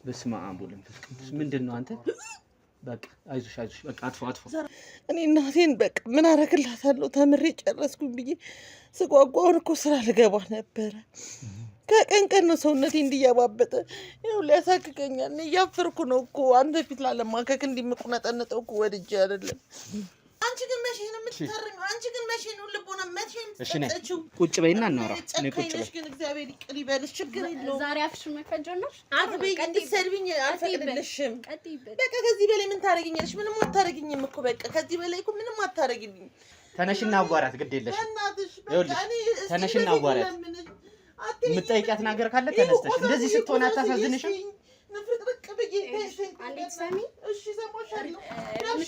በስመ አብ ወወልድ ወመንፈስ ቅዱስ ምንድነው አንተ በቃ አይዞሽ በቃ አጥፎ እኔ እናቴን በቃ ምን አረግላታለሁ ተምሬ ጨረስኩኝ ብዬ ስጓጓውን እኮ ስራ ልገባ ነበረ ከቀን ቀን ነው ሰውነቴ እንዲያባበጠ ይኸው ሊያሳክከኛል እያፈርኩ ነው እኮ አንተ ፊት ላለማከክ እንዲምቁነጠነጠው እኮ ወድጄ አይደለም አንቺ ግን መቼ ነው የምትታረሚው? አንቺ ግን መቼ ነው ልቦና መቼ የምትጠጪው? ቁጭ በይና እናውራ። እኔ ቁጭ በይ ግን እግዚአብሔር ይቅር ይበልሽ። ችግር የለውም። ዛሬ አፍሽን መፈጀነሽ አትበይ። እንድትሰድቢኝ አልፈቅድልሽም። በቃ ከዚህ በላይ ምን ታረጊኛለሽ? ምንም አታረጊኝም እኮ በቃ ከዚህ በላይ እኮ ምንም አታረጊልኝ። ተነሽና አዋራት። ግድ የለሽ ይኸውልሽ፣ ተነሽና አዋራት። የምትጠይቂያት ነገር ካለ ተነስተሽ። እንደዚህ ስትሆን አታሳዝንሽም? ንፍርጥርቅ ብዬ አንዴት ሰሚ እሺ ሰማሻለሁ።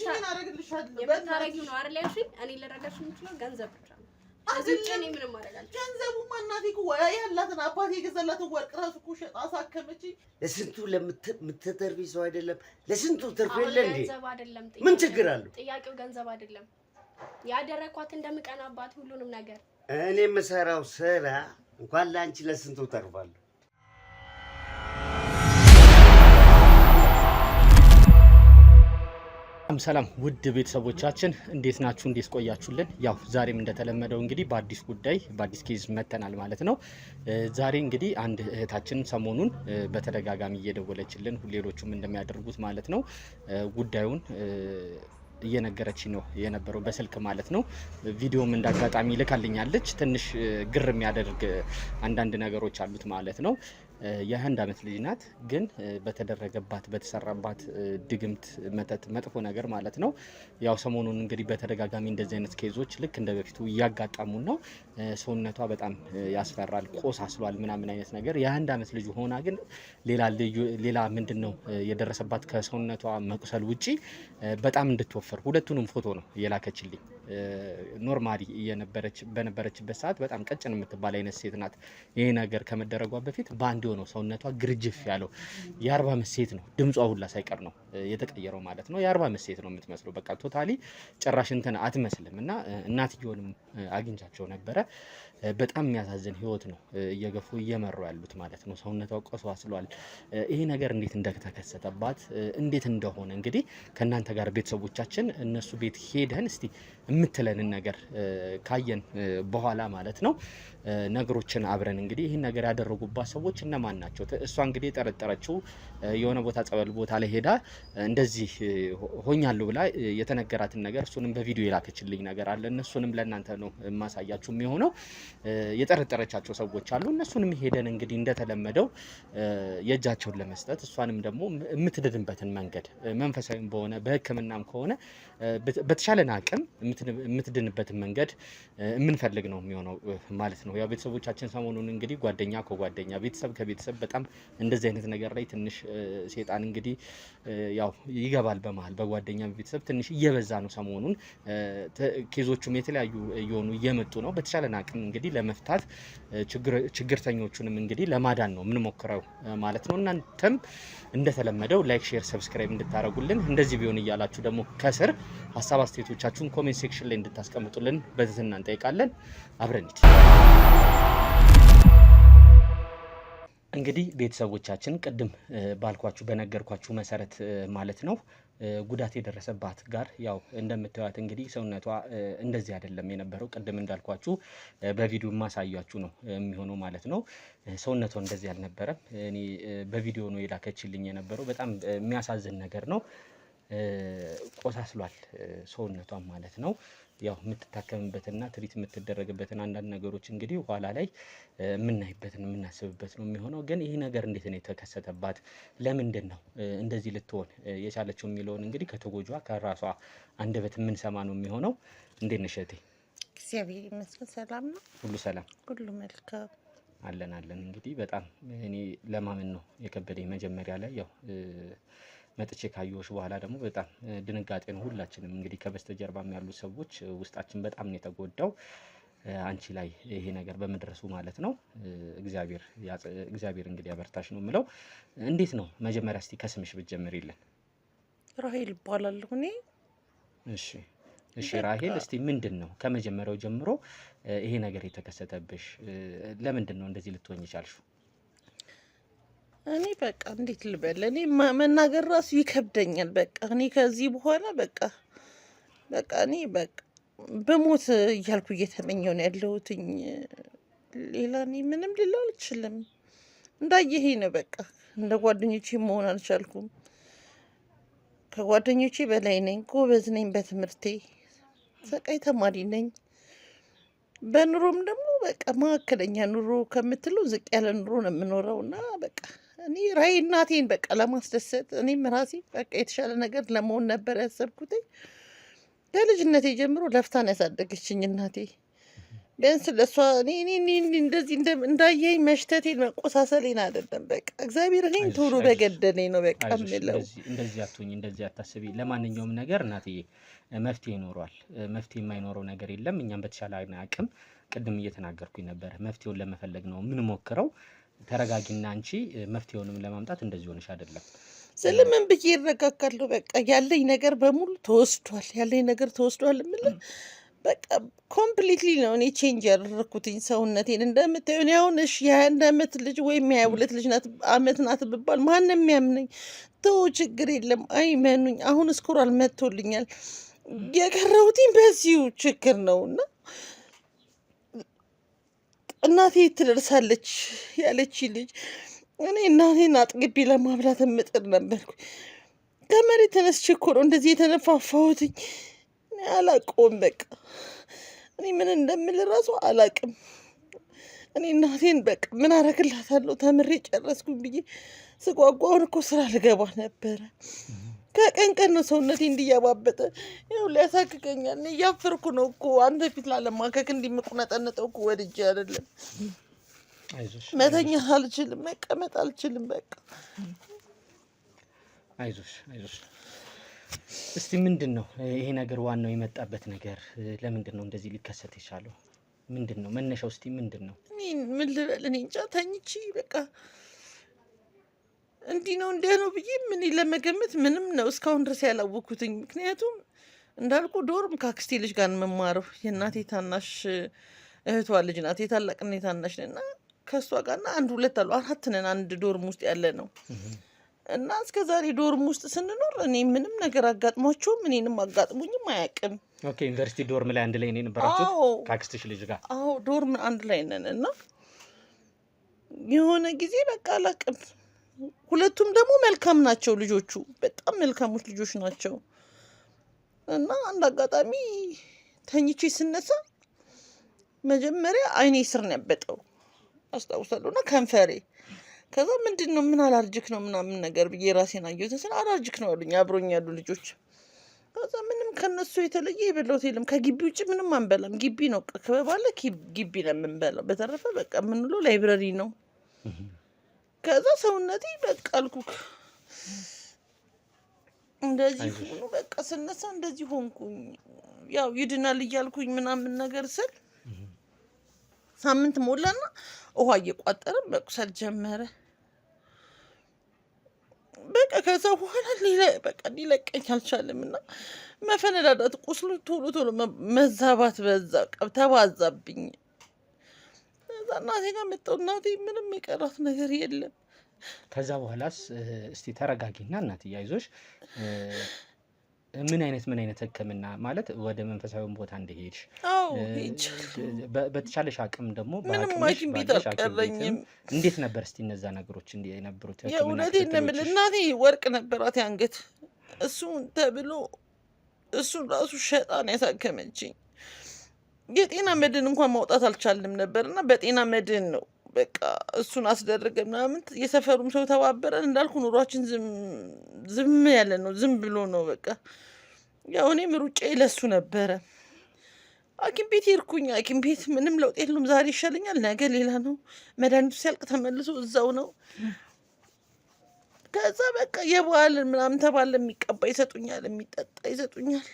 ምን አረግልሻለሁ? በታረጊው ነው አይደል ያልሽኝ? እኔ ልረዳሽ የምችለው ገንዘብ ብቻ ነው። እዚህ እኔ ምንም አደርጋለሁ። ገንዘቡማ እናቴ እኮ ያላትን አባቴ የገዛላትን ወርቅ ራሱ እኮ ሸጣ አሳከመችኝ። ለስንቱ ለምትተርፊ ሰው አይደለም ለስንቱ ትርፍ የለ እንዴ? ገንዘብ አይደለም ምን ችግር አለው? ጥያቄው ገንዘብ አይደለም። ያደረኳት እንደምቀናባት ሁሉንም ነገር እኔ የምሰራው ስራ እንኳን ለአንቺ ለስንቱ ተርፋለሁ። ሰላም ውድ ቤተሰቦቻችን እንዴት ናችሁ? እንዴት ቆያችሁልን? ያው ዛሬም እንደተለመደው እንግዲህ በአዲስ ጉዳይ በአዲስ ኬዝ መተናል ማለት ነው። ዛሬ እንግዲህ አንድ እህታችን ሰሞኑን በተደጋጋሚ እየደወለችልን ሌሎቹም እንደሚያደርጉት ማለት ነው ጉዳዩን እየነገረች ነው የነበረው በስልክ ማለት ነው። ቪዲዮም እንዳጋጣሚ ልካልኛለች። ትንሽ ግር የሚያደርግ አንዳንድ ነገሮች አሉት ማለት ነው። የ1 ዓመት ልጅ ናት። ግን በተደረገባት በተሰራባት ድግምት መተት መጥፎ ነገር ማለት ነው። ያው ሰሞኑን እንግዲህ በተደጋጋሚ እንደዚህ አይነት ኬዞች ልክ እንደ በፊቱ እያጋጣሙን ነው። ሰውነቷ በጣም ያስፈራል፣ ቆሳስሏል ምናምን አይነት ነገር። የ1 ዓመት ልጅ ሆና ግን ሌላ ምንድነው የደረሰባት ከሰውነቷ መቁሰል ውጪ በጣም እንድትወፈር ሁለቱንም ፎቶ ነው የላከችልኝ። ኖርማሊ በነበረችበት ሰዓት በጣም ቀጭን የምትባል አይነት ሴት ናት። ይሄ ነገር ከመደረጓ በፊት በአንድ ሆኖ ሰውነቷ ግርጅፍ ያለው የ40 ዓመት ሴት ነው። ድምጿ ሁላ ሳይቀር ነው የተቀየረው ማለት ነው። የ40 ዓመት ሴት ነው የምትመስለው። በቃ ቶታሊ ጭራሽ እንትን አትመስልም። እና እናትየውንም አግኝቻቸው ነበረ። በጣም የሚያሳዝን ህይወት ነው እየገፉ እየመሩ ያሉት ማለት ነው። ሰውነቷ ቆስሏል። ይሄ ነገር እንዴት እንደተከሰተባት እንዴት እንደሆነ እንግዲህ ከእናንተ ጋር ቤተሰቦቻችን እነሱ ቤት ሄደን እስቲ የምትለንን ነገር ካየን በኋላ ማለት ነው ነገሮችን አብረን እንግዲህ ይህን ነገር ያደረጉባት ሰዎች እነማን ናቸው? እሷ እንግዲህ የጠረጠረችው የሆነ ቦታ ጸበል ቦታ ላይ ሄዳ እንደዚህ ሆኛለሁ ብላ የተነገራትን ነገር እሱንም በቪዲዮ የላከችልኝ ነገር አለ። እነሱንም ለእናንተ ነው የማሳያችሁ የሚሆነው። የጠረጠረቻቸው ሰዎች አሉ። እነሱንም ሄደን እንግዲህ እንደተለመደው የእጃቸውን ለመስጠት እሷንም ደግሞ የምትድንበትን መንገድ መንፈሳዊም በሆነ በሕክምናም ከሆነ በተሻለን አቅም የምትድንበትን መንገድ የምንፈልግ ነው የሚሆነው ማለት ነው። ያው ቤተሰቦቻችን ሰሞኑን እንግዲህ ጓደኛ ከጓደኛ ቤተሰብ ከቤተሰብ በጣም እንደዚህ አይነት ነገር ላይ ትንሽ ሴጣን እንግዲህ ያው ይገባል በመሀል በጓደኛ ቤተሰብ ትንሽ እየበዛ ነው ሰሞኑን። ኬዞቹም የተለያዩ እየሆኑ እየመጡ ነው። በተሻለን አቅም እንግዲህ ለመፍታት ችግርተኞቹንም እንግዲህ ለማዳን ነው የምንሞክረው ማለት ነው። እናንተም እንደተለመደው ላይክ፣ ሼር፣ ሰብስክራይብ እንድታረጉልን እንደዚህ ቢሆን እያላችሁ ደግሞ ከስር ሀሳብ አስተያየቶቻችሁን ኮሜንት ሴክሽን ላይ እንድታስቀምጡልን በትህትና እንጠይቃለን። አብረን እንግዲህ ቤተሰቦቻችን ቅድም ባልኳችሁ በነገርኳችሁ መሰረት ማለት ነው ጉዳት የደረሰባት ጋር ያው እንደምታዩት እንግዲህ ሰውነቷ እንደዚህ አይደለም የነበረው። ቅድም እንዳልኳችሁ በቪዲዮ ማሳያችሁ ነው የሚሆነው ማለት ነው። ሰውነቷ እንደዚህ አልነበረም። እኔ በቪዲዮ ነው የላከችልኝ የነበረው። በጣም የሚያሳዝን ነገር ነው። ቆሳስሏል ሰውነቷ ማለት ነው። ያው የምትታከምበትና ትሪት የምትደረግበትን አንዳንድ ነገሮች እንግዲህ ኋላ ላይ የምናይበትን የምናስብበት ነው የሚሆነው። ግን ይህ ነገር እንዴት ነው የተከሰተባት? ለምንድን ነው እንደዚህ ልትሆን የቻለችው የሚለውን እንግዲህ ከተጎጇ ከራሷ አንደበት የምንሰማ ነው የሚሆነው። እንዴት ነሽ እህቴ? እግዚአብሔር ይመስገን ሰላም ነው። ሁሉ ሰላም፣ ሁሉ መልካም። አለን እንግዲህ በጣም እኔ ለማመን ነው የከበደኝ መጀመሪያ ላይ ያው መጥቼ ካየሁሽ በኋላ ደግሞ በጣም ድንጋጤ ነው። ሁላችንም እንግዲህ ከበስተጀርባም ያሉ ሰዎች ውስጣችን በጣም ነው የተጎዳው አንቺ ላይ ይሄ ነገር በመድረሱ ማለት ነው። እግዚአብሔር እንግዲህ ያበርታሽ ነው የምለው። እንዴት ነው መጀመሪያ እስቲ ከስምሽ ብትጀምሪልን? ራሄል እባላለሁ እኔ። እሺ ራሄል፣ እስቲ ምንድን ነው ከመጀመሪያው ጀምሮ ይሄ ነገር የተከሰተብሽ? ለምንድን ነው እንደዚህ ልትሆኝ ይቻልሽው? እኔ በቃ እንዴት ልበል? እኔ መናገር ራሱ ይከብደኛል። በቃ እኔ ከዚህ በኋላ በቃ እኔ በቃ በሞት እያልኩ እየተመኘው ነው ያለሁትኝ። ሌላ እኔ ምንም ልለው አልችልም። እንዳየኸኝ ነው። በቃ እንደ ጓደኞቼ መሆን አልቻልኩም። ከጓደኞቼ በላይ ነኝ። ጎበዝ ነኝ በትምህርቴ። ሰቃይ ተማሪ ነኝ። በኑሮም ደግሞ በቃ መካከለኛ ኑሮ ከምትለው ዝቅ ያለ ኑሮ ነው የምኖረው እና በቃ እኔ ራይ እናቴን በቃ ለማስደሰት እኔም ራሴ በቃ የተሻለ ነገር ለመሆን ነበር ያሰብኩት። ከልጅነቴ ጀምሮ ለፍታን ያሳደገችኝ እናቴ ቢያንስ ለእሷ እኔ እንደዚህ እንዳየኝ መሽተቴን መቆሳሰሌን አይደለም በቃ እግዚአብሔር እኔን ቶሎ በገደለኝ ነው በቃ የምለው። እንደዚህ አትሁኝ፣ እንደዚህ አታስቢ። ለማንኛውም ነገር እናትዬ መፍትሄ ይኖረዋል። መፍትሄ የማይኖረው ነገር የለም። እኛም በተሻለ አቅም ቅድም እየተናገርኩኝ ነበረ መፍትሄውን ለመፈለግ ነው የምንሞክረው። ተረጋጊና አንቺ መፍትሄውንም ለማምጣት እንደዚህ ሆነሽ አይደለም። ስለምን ብዬ ይረጋጋለሁ? በቃ ያለኝ ነገር በሙሉ ተወስዷል። የምልህ በቃ ኮምፕሊትሊ ነው እኔ ቼንጅ ያደረግኩትኝ ሰውነቴን። እንደምታየው እኔ አሁን እሺ የ21 ዓመት ልጅ ወይም የ22 ልጅ ዓመት ናት ብባል ማንም ያምነኝ? ተው ችግር የለም አይመኑኝ። አሁን ስኮራል መጥቶልኛል። የቀረሁትኝ በዚሁ ችግር ነው እና እናቴ ትደርሳለች ያለች ልጅ እኔ እናቴን አጥግቢ ለማብላት የምጥር ነበርኩ። ከመሬት ተነስቼ እኮ ነው እንደዚህ የተነፋፋሁትኝ። አላውቀውም በቃ እኔ ምን እንደምል እራሱ አላውቅም። እኔ እናቴን በቃ ምን አደርግላታለሁ? ተምሬ ጨረስኩኝ ብዬ ስጓጓውን እኮ ስራ ልገባ ነበረ። ከቀን ቀን ነው ሰውነቴ እንዲያባበጠ ይኸው ሊያሳክከኛል። እኔ እያፈርኩ ነው እኮ አንተ ፊት ላለማከክ እንዲመቁነጠነጠው እኮ ወድጄ አይደለም። መተኛ አልችልም፣ መቀመጥ አልችልም። በቃ አይዞሽ። እስቲ ምንድን ነው ይሄ ነገር? ዋናው የመጣበት ነገር ለምንድን ነው እንደዚህ ሊከሰት የቻለው? ምንድን ነው መነሻው? እስቲ ምንድን ነው? እኔ ምን ልበል? እኔ እንጃ። ተኝቼ በቃ እንዲህ ነው እንዲያ ነው ብዬ ምን ለመገመት ምንም ነው እስካሁን ድረስ ያላወኩትኝ። ምክንያቱም እንዳልኩ ዶርም ከአክስቴ ልጅ ጋር የምማረው የእናቴ ታናሽ እህቷ ልጅ ናት። የታላቅና የታናሽ ነና ከእሷ ጋርና አንድ ሁለት አሉ 4 ነን አንድ ዶርም ውስጥ ያለ ነው እና እስከ ዛሬ ዶርም ውስጥ ስንኖር እኔ ምንም ነገር አጋጥሟቸውም እኔንም አጋጥሞኝም አያውቅም። ኦኬ ዩኒቨርሲቲ ዶርም ላይ አንድ ላይ ነን ነበራችሁ ከአክስትሽ ልጅ ጋር? አዎ ዶርም አንድ ላይ ነን እና የሆነ ጊዜ በቃ አላውቅም። ሁለቱም ደግሞ መልካም ናቸው ልጆቹ፣ በጣም መልካሞች ልጆች ናቸው እና አንድ አጋጣሚ ተኝቼ ስነሳ መጀመሪያ አይኔ ስር ነው ያበጠው አስታውሳለሁ እና ከንፈሬ። ከዛ ምንድን ነው ምን አላርጅክ ነው ምናምን ነገር ብዬ ራሴን አየሁት። ስለ አላርጅክ ነው አሉኝ አብሮኝ ያሉ ልጆች። ከዛ ምንም ከነሱ የተለየ የበላሁት የለም። ከግቢ ውጭ ምንም አንበላም። ግቢ ነው ከበባለ ግቢ ነው የምንበላው። በተረፈ በቃ የምንውለው ላይብረሪ ነው። ከዛ ሰውነቴ በቃ አልኩክ እንደዚህ ሆኖ በቃ ስነሳ እንደዚህ ሆንኩኝ። ያው ይድናል እያልኩኝ ምናምን ነገር ስል ሳምንት ሞላና ውሃ እየቋጠረ መቁሰል ጀመረ። በቃ ከዛ በኋላ በቃ ሊለቀኝ አልቻለም እና መፈነዳዳት፣ ቁስሉ ቶሎ መዛባት በዛ ተባዛብኝ። ከዛ እናቴ ጋር መጣሁ። እናቴ ምንም የቀራት ነገር የለም። ከዛ በኋላስ እስቲ ተረጋጊና እናትዬ አይዞሽ። ምን አይነት ሕክምና ማለት ወደ መንፈሳዊ ቦታ እንደሄድሽ በተቻለሽ አቅም ደግሞ ምንም ሐኪም ቤት አልቀረኝም። እንዴት ነበር እስቲ እነዛ ነገሮች የነበሩት? የእውነቴን ነው የምልህ እናቴ ወርቅ ነበራት ያንገት፣ እሱን ተብሎ እሱን ራሱ ሸጣን ያሳከመችኝ። የጤና መድን እንኳን ማውጣት አልቻልንም ነበር እና በጤና መድን ነው በቃ እሱን አስደረገ ምናምን። የሰፈሩም ሰው ተባበረን። እንዳልኩ ኑሯችን ዝም ያለ ነው፣ ዝም ብሎ ነው በቃ። ያው እኔም ሩጫዬ ለሱ ነበረ። ሐኪም ቤት ሄድኩኝ። ሐኪም ቤት ምንም ለውጥ የለውም። ዛሬ ይሻለኛል፣ ነገ ሌላ ነው። መድኃኒቱ ሲያልቅ ተመልሶ እዛው ነው። ከዛ በቃ የበዓል ምናምን ተባለ። የሚቀባ ይሰጡኛል፣ የሚጠጣ ይሰጡኛል።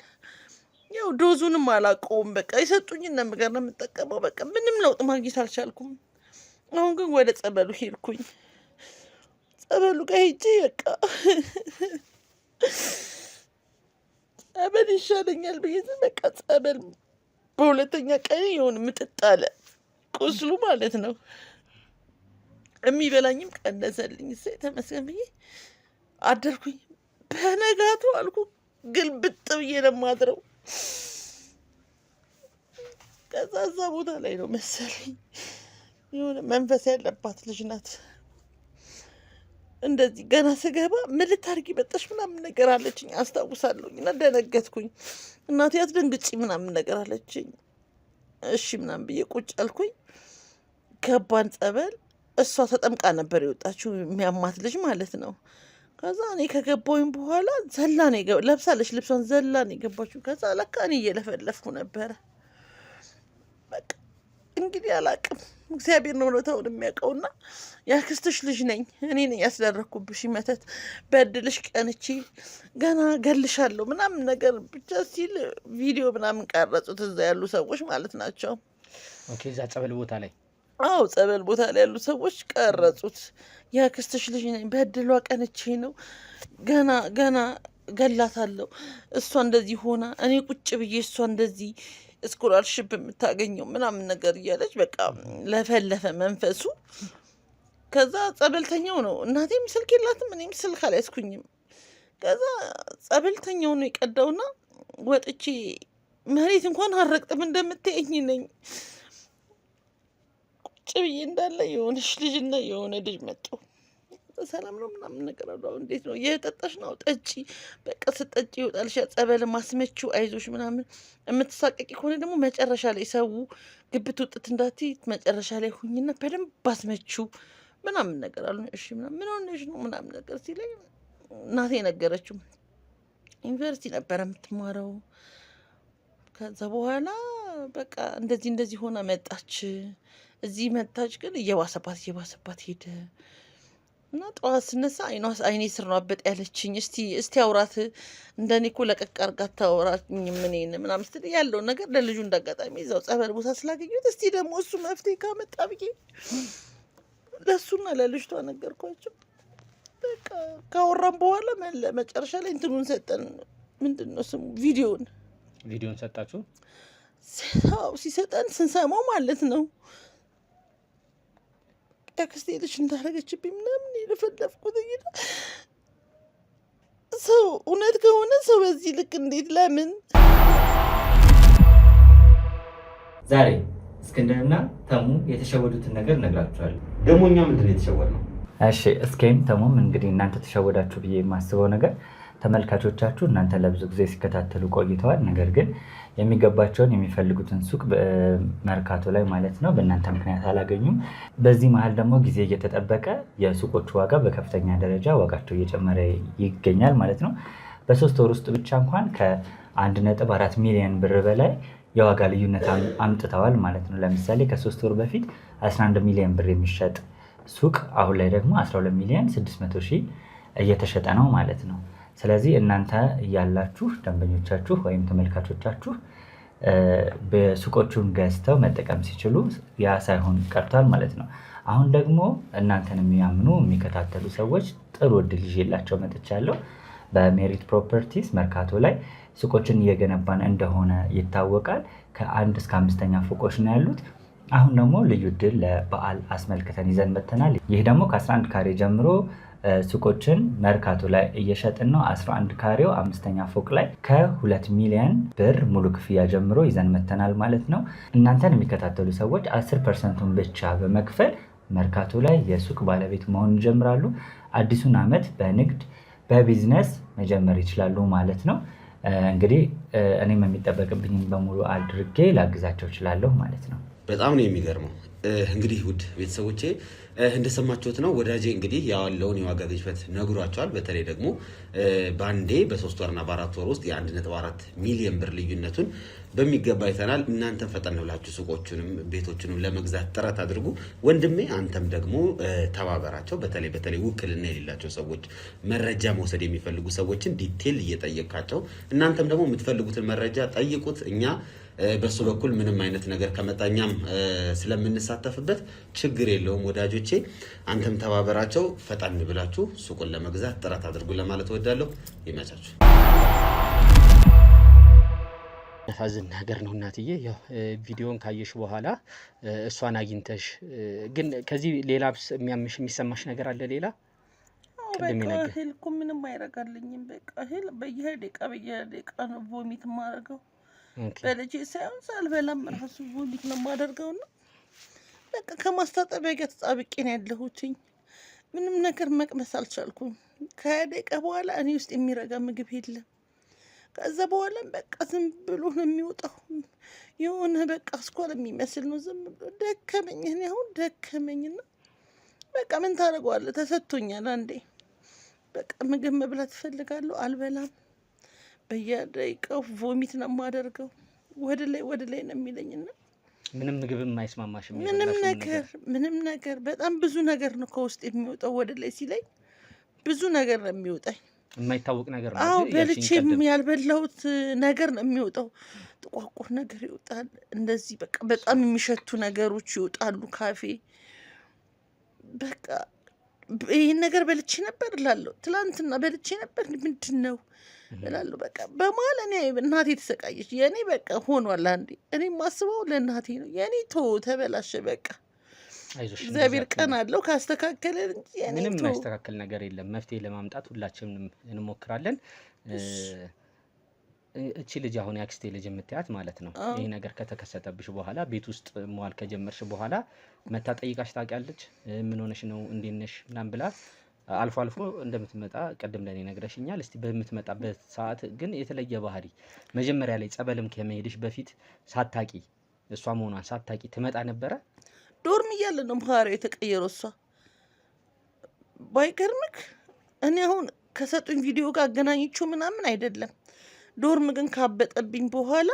ያው ዶዙንም አላውቀውም። በቃ የሰጡኝን ነገር ነው የምጠቀመው። በቃ ምንም ለውጥ ማግኘት አልቻልኩም። አሁን ግን ወደ ጸበሉ ሄድኩኝ። ጸበሉ ጋር ሄጄ በቃ ጸበል ይሻለኛል ብዬ በቃ ጸበል በሁለተኛ ቀን የሆነ ምጥጥ አለ ቁስሉ ማለት ነው። የሚበላኝም ቀነሰልኝ። እሰይ ተመስገን ብዬ አደርኩኝ። በነጋቱ አልኩ ግልብጥ ብዬ ነው የማድረው። ከዛ እዛ ቦታ ላይ ነው መሰለኝ የሆነ መንፈስ ያለባት ልጅ ናት። እንደዚህ ገና ስገባ ምን ልታርጊ መጣሽ ምናምን ነገር አለችኝ አስታውሳለሁኝ። እና ደነገጥኩኝ። እናቴ አትደንግጪ ምናምን ነገር አለችኝ። እሺ ምናምን ብዬ ቁጭ አልኩኝ። ገባን ጸበል። እሷ ተጠምቃ ነበር የወጣችው የሚያማት ልጅ ማለት ነው። ከዛ እኔ ከገባሁኝ በኋላ ዘላ ነው ለብሳለች ልብሷን ዘላ ነው የገባችው። ከዛ ለካ እኔ እየለፈለፍኩ ነበረ። በቃ እንግዲህ አላቅም እግዚአብሔር ነው እውነታውን የሚያውቀውና ያክስትሽ ልጅ ነኝ እኔ ነኝ ያስደረግኩብሽ መተት በድልሽ ቀንቼ ገና ገልሻለሁ ምናምን ነገር ብቻ ሲል ቪዲዮ ምናምን ቀረጹት እዛ ያሉ ሰዎች ማለት ናቸው። ኦኬ እዛ ጸበል ቦታ ላይ አዎ ጸበል ቦታ ላይ ያሉ ሰዎች ቀረጹት። ያክስትሽ ልጅ ነኝ በድሏ ቀንቼ ነው ገና ገላታለሁ። እሷ እንደዚህ ሆና እኔ ቁጭ ብዬ እሷ እንደዚህ ስኮላርሽፕ የምታገኘው ምናምን ነገር እያለች በቃ ለፈለፈ መንፈሱ። ከዛ ጸበልተኛው ነው እናቴም ስልክ የላትም እኔም ስልክ አልያዝኩኝም። ከዛ ጸበልተኛው ነው የቀዳውና ወጥቼ መሬት እንኳን አልረግጥም እንደምታየኝ ነኝ። ቁጭ ብዬ እንዳለ የሆነች ልጅና የሆነ ልጅ መጡ። ሰላም ነው ምናምን ነገር አሉ። እንዴት ነው የጠጣሽ ነው? ጠጪ በቃ ስጠጪ ይወጣልሽ ጸበል ማስመችው አይዞሽ ምናምን። የምትሳቀቂ ከሆነ ደግሞ መጨረሻ ላይ ሰው ግብት ውጥት እንዳትይ መጨረሻ ላይ ሁኝና በደንብ አስመችው ምናምን ነገር አሉ። እሺ ምናምን ምን ሆነሽ ነው ምናምን ነገር ሲለኝ እናቴ ነገረችው። ዩኒቨርሲቲ ነበረ የምትማረው። ከዛ በኋላ በቃ እንደዚህ ሆና መጣች። እዚህ መጣች ግን እየባሰባት ሄደ። እና ጠዋት ስነሳ አይኔ ስር ነው አበጥ ያለችኝ። እስቲ አውራት እንደኔ እኮ ለቀቅ አድርጋት ታወራኝ ምኔን ምናምን ስትል ያለውን ነገር ለልጁ እንዳጋጣሚ እዛው ጸበል ቦታ ስላገኘሁት እስቲ ደግሞ እሱ መፍትሄ ካመጣ ብዬ ለእሱና ለልጅቷ ነገርኳቸው። በቃ ካወራም በኋላ መጨረሻ ላይ እንትኑን ሰጠን። ምንድን ነው ስሙ? ቪዲዮን ሰጣችሁ? ሲሰጠን ስንሰማው ማለት ነው ያክስቴ ልጅ እንዳደረገችብኝ ምናምን የለፈለፍኩት ሰው እውነት ከሆነ ሰው በዚህ ልክ እንዴት ለምን? ዛሬ እስክንድርና ተሙ የተሸወዱትን ነገር እነግራችኋለሁ። ደግሞ እኛ ምንድን ነው የተሸወድነው? እሺ እስኪም ተሙም እንግዲህ እናንተ ተሸወዳችሁ ብዬ የማስበው ነገር ተመልካቾቻችሁ እናንተ ለብዙ ጊዜ ሲከታተሉ ቆይተዋል። ነገር ግን የሚገባቸውን የሚፈልጉትን ሱቅ መርካቶ ላይ ማለት ነው በእናንተ ምክንያት አላገኙም። በዚህ መሀል ደግሞ ጊዜ እየተጠበቀ የሱቆቹ ዋጋ በከፍተኛ ደረጃ ዋጋቸው እየጨመረ ይገኛል ማለት ነው። በ3 ወር ውስጥ ብቻ እንኳን ከ1.4 ሚሊዮን ብር በላይ የዋጋ ልዩነት አምጥተዋል ማለት ነው። ለምሳሌ ከ3 ወር በፊት 11 ሚሊዮን ብር የሚሸጥ ሱቅ አሁን ላይ ደግሞ 12 ሚሊዮን 600 ሺህ እየተሸጠ ነው ማለት ነው። ስለዚህ እናንተ እያላችሁ ደንበኞቻችሁ ወይም ተመልካቾቻችሁ በሱቆቹን ገዝተው መጠቀም ሲችሉ ያ ሳይሆን ቀርቷል ማለት ነው። አሁን ደግሞ እናንተን የሚያምኑ የሚከታተሉ ሰዎች ጥሩ እድል ይዤላቸው መጥቻለሁ። በሜሪት ፕሮፐርቲስ መርካቶ ላይ ሱቆችን እየገነባን እንደሆነ ይታወቃል። ከ1 እስከ 5ኛ ፎቆች ነው ያሉት። አሁን ደግሞ ልዩ እድል ለበዓል አስመልክተን ይዘን መጥተናል። ይህ ደግሞ ከ11 ካሬ ጀምሮ ሱቆችን መርካቶ ላይ እየሸጥን ነው። 11 ካሬው 5ኛ ፎቅ ላይ ከ2 ሚሊዮን ብር ሙሉ ክፍያ ጀምሮ ይዘን መጥተናል ማለት ነው። እናንተን የሚከታተሉ ሰዎች 10%ን ብቻ በመክፈል መርካቶ ላይ የሱቅ ባለቤት መሆን ይጀምራሉ። አዲሱን ዓመት በንግድ በቢዝነስ መጀመር ይችላሉ ማለት ነው። እንግዲህ እኔም የሚጠበቅብኝን በሙሉ አድርጌ ላግዛቸው እችላለሁ ማለት ነው። በጣም ነው የሚገርመው። እንግዲህ ውድ ቤተሰቦቼ እንደሰማችሁት ነው ወዳጄ እንግዲህ ያለውን የዋጋ ግሽበት ነግሯቸዋል። በተለይ ደግሞ በአንዴ በ3 ወርና በ4 ወር ውስጥ የ1.4 ሚሊዮን ብር ልዩነቱን በሚገባ አይተናል። እናንተም ፈጠን ብላችሁ ሱቆቹንም ቤቶቹንም ለመግዛት ጥረት አድርጉ። ወንድሜ አንተም ደግሞ ተባበራቸው። በተለይ ውክልና የሌላቸው ሰዎች መረጃ መውሰድ የሚፈልጉ ሰዎችን ዲቴል እየጠየቃቸው እናንተም ደግሞ የምትፈልጉትን መረጃ ጠይቁት። እኛ በሱ በኩል ምንም አይነት ነገር ከመጣኛም ስለምንሳተፍበት ችግር የለውም ወዳጆቼ። አንተም ተባበራቸው። ፈጣን ብላችሁ ሱቁን ለመግዛት ጥረት አድርጉ ለማለት እወዳለሁ። ይመቻችሁ። የሚያሳዝን ነገር ነው እናትዬ። ያው ቪዲዮን ካየሽ በኋላ እሷን አግኝተሽ ግን ከዚህ ሌላ የሚያምሽ የሚሰማሽ ነገር አለ ሌላ? በቃ እህል እኮ ምንም አይረጋልኝም። በቃ እህል በየደቂቃ ነው ቮሚት የማደርገው። በልጄ ሳይሆን ሳልበላም ራሱ ቮሚት ነው የማደርገው። ነው በቃ ከማስታጠቢያ ጋር ተጣብቄ ነው ያለሁትኝ። ምንም ነገር መቅመስ አልቻልኩም። ከደቂቃ በኋላ እኔ ውስጥ የሚረጋ ምግብ የለም። ከዛ በኋላም በቃ ዝም ብሎ ነው የሚወጣው። የሆነ በቃ አስኳል የሚመስል ነው። ዝም ብሎ ደከመኝ። እኔ አሁን ደከመኝና በቃ ምን ታደርገዋለህ? ተሰጥቶኛል አንዴ። በቃ ምግብ መብላት እፈልጋለሁ፣ አልበላም። በየደቂቃው ቮሚት ነው የማደርገው። ወደ ላይ ነው የሚለኝና ምንም ምግብ የማይስማማሽም? ምንም ነገር በጣም ብዙ ነገር ነው ከውስጥ የሚወጣው። ወደ ላይ ሲለኝ ብዙ ነገር ነው የሚወጣኝ። የማይታወቅ ነገር ነው። አዎ በልቼም ያልበላሁት ነገር ነው የሚወጣው። ጥቋቁር ነገር ይወጣል። እንደዚህ በቃ በጣም የሚሸቱ ነገሮች ይወጣሉ ካፌ። በቃ ይህን ነገር በልቼ ነበር እላለሁ። ትላንትና በልቼ ነበር ምንድን ነው እላለሁ። በቃ በመሀል እኔ እናቴ ተሰቃየች። የእኔ በቃ ሆኗል አንዴ። እኔ የማስበው ለእናቴ ነው። የእኔ ተበላሸ በቃ። እግዚአብሔር ቀን አለው ካስተካከለ እንጂ ምንም የሚያስተካከል ነገር የለም። መፍትሄ ለማምጣት ሁላችንም እንሞክራለን። እቺ ልጅ አሁን የአክስቴ ልጅ የምትያት ማለት ነው ይሄ ነገር ከተከሰተብሽ በኋላ ቤት ውስጥ መዋል ከጀመርሽ በኋላ መታ ጠይቃሽ ታውቂያለች? ምን ሆነሽ ነው እንዴት ነሽ ምናምን ብላ አልፎ አልፎ እንደምትመጣ ቀደም ለኔ ነግረሽኛል። እስቲ በምትመጣበት ሰዓት ግን የተለየ ባህሪ መጀመሪያ ላይ ጸበልም ከመሄድሽ በፊት ሳታቂ እሷ መሆኗን ሳታቂ ትመጣ ነበረ? ዶርም እያለ ነው ባህሪው የተቀየረው። እሷ ባይገርምክ እኔ አሁን ከሰጡኝ ቪዲዮ ጋር አገናኝቼው ምናምን አይደለም። ዶርም ግን ካበጠብኝ በኋላ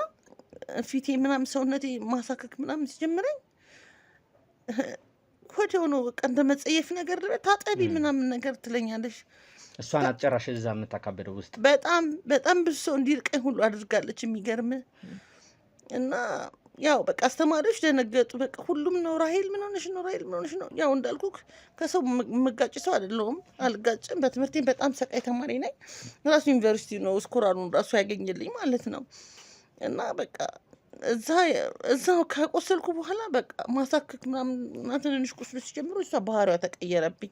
ፊቴ ምናምን ሰውነቴ ማሳከክ ምናምን ሲጀምረኝ ወዲያው ነው በቃ እንደ መጸየፍ ነገር ታጠቢ ምናምን ነገር ትለኛለሽ። እሷን አጨራሽ እዛ የምታካበደው ውስጥ በጣም ብዙ ሰው እንዲርቀኝ ሁሉ አድርጋለች። የሚገርም እና ያው በቃ አስተማሪዎች ደነገጡ። በቃ ሁሉም ነው ራሄል ምን ሆነሽ ነው? ራሄል ምን ሆነሽ ነው? ያው እንዳልኩክ ከሰው መጋጭ ሰው አይደለሁም፣ አልጋጭም። በትምህርቴም በጣም ሰቃይ ተማሪ ነኝ። ራሱ ዩኒቨርሲቲ ነው ስኮራሩን ራሱ ያገኘልኝ ማለት ነው። እና በቃ እዛው ካቆሰልኩ በኋላ በቃ ማሳከክ ምናምን ትንንሽ ቁስሎች ሲጀምሩ እሷ ባህሪዋ ተቀየረብኝ።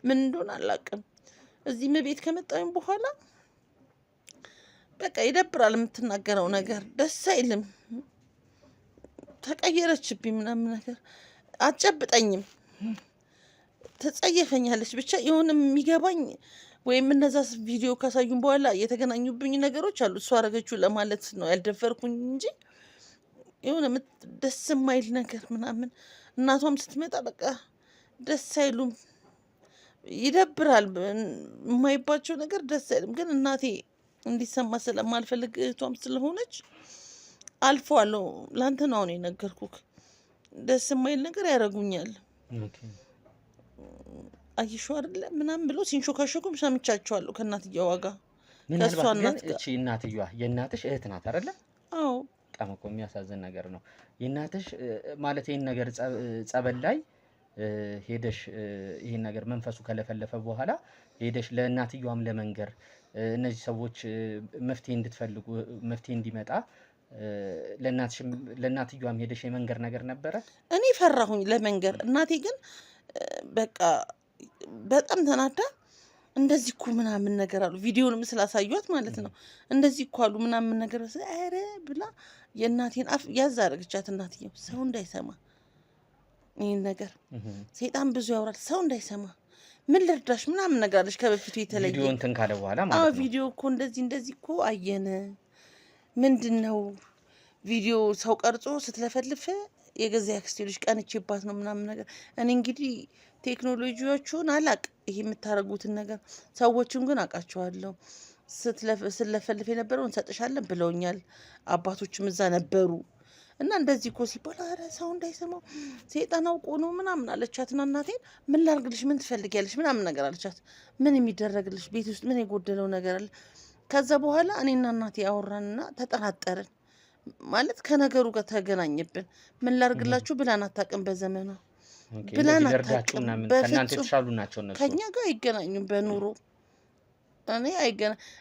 ምን እንደሆነ አላውቅም። እዚህም ቤት ከመጣሁኝ በኋላ በቃ ይደብራል። የምትናገረው ነገር ደስ አይልም። ተቀየረችብኝ ምናምን ነገር። አትጨብጠኝም፣ ትጸየፈኛለች። ብቻ የሆነ የሚገባኝ ወይም እነዛ ቪዲዮ ካሳዩኝ በኋላ የተገናኙብኝ ነገሮች አሉ። እሷ አረገችው ለማለት ነው ያልደፈርኩኝ እንጂ የሆነ ደስ የማይል ነገር ምናምን። እናቷም ስትመጣ በቃ ደስ አይሉም፣ ይደብራል። የማይባቸው ነገር ደስ አይልም። ግን እናቴ እንዲሰማ ስለማልፈልግ እህቷም ስለሆነች አልፈዋለሁ። ላንተ ነው አሁን የነገርኩክ። ደስ የማይል ነገር ያደርጉኛል። አየሽው አይደለ ምናምን ብሎ ሲንሾካሾኩም ሰምቻቸዋለሁ ከእናትየዋ ጋር። ከእሷ እናት ጋር። እናትየዋ የእናትሽ እህት ናት አይደለ? አዎ። በጣም እኮ የሚያሳዝን ነገር ነው። የእናትሽ ማለት ይህን ነገር ጸበል ላይ ሄደሽ ይህን ነገር መንፈሱ ከለፈለፈ በኋላ ሄደሽ ለእናትየዋም ለመንገር እነዚህ ሰዎች መፍትሄ እንድትፈልጉ መፍትሄ እንዲመጣ ለእናትየዋም ሄደሽ የመንገር ነገር ነበረ? እኔ ፈራሁኝ ለመንገር። እናቴ ግን በቃ በጣም ተናዳ እንደዚህ እኮ ምናምን ነገር አሉ። ቪዲዮንም ስላሳዩት ማለት ነው። እንደዚህ እኮ አሉ ምናምን ነገር ኧረ ብላ የእናቴን አፍ ያዝ አደረገቻት። እናትየው ሰው እንዳይሰማ ይህን ነገር ሴጣን ብዙ ያወራል፣ ሰው እንዳይሰማ ምን ልርዳሽ ምናምን ነገር አለች። ከበፊቱ የተለየ ቪዲዮ እንትን ካለ በኋላ ማለት ነው። ቪዲዮ እኮ እንደዚህ እኮ አየን። ምንድን ነው ቪዲዮ ሰው ቀርጾ ስትለፈልፍ የገዛ ያክስቴ ልጅ ቀንቼባት ነው ምናምን ነገር። እኔ እንግዲህ ቴክኖሎጂዎቹን አላቅ ይሄ የምታደርጉትን ነገር፣ ሰዎቹን ግን አውቃቸዋለሁ። ስለፈልፍ የነበረው እንሰጥሻለን ብለውኛል። አባቶችም እዛ ነበሩ እና እንደዚህ እኮ ሲባል ኧረ ሰው እንዳይሰማው ሴጣን አውቆ ነው ምናምን አለቻትና እናቴን ምን ላርግልሽ፣ ምን ትፈልጊያለሽ ምናምን ነገር አለቻት። ምን የሚደረግልሽ ቤት ውስጥ ምን የጎደለው ነገር አለ? ከዛ በኋላ እኔና እናቴ አወራንና ተጠራጠርን። ማለት ከነገሩ ጋር ተገናኘብን። ምን ላርግላችሁ ብላን አታውቅም። በዘመኗ ብላን አታውቅም። ከኛ ጋር አይገናኙም በኑሮ።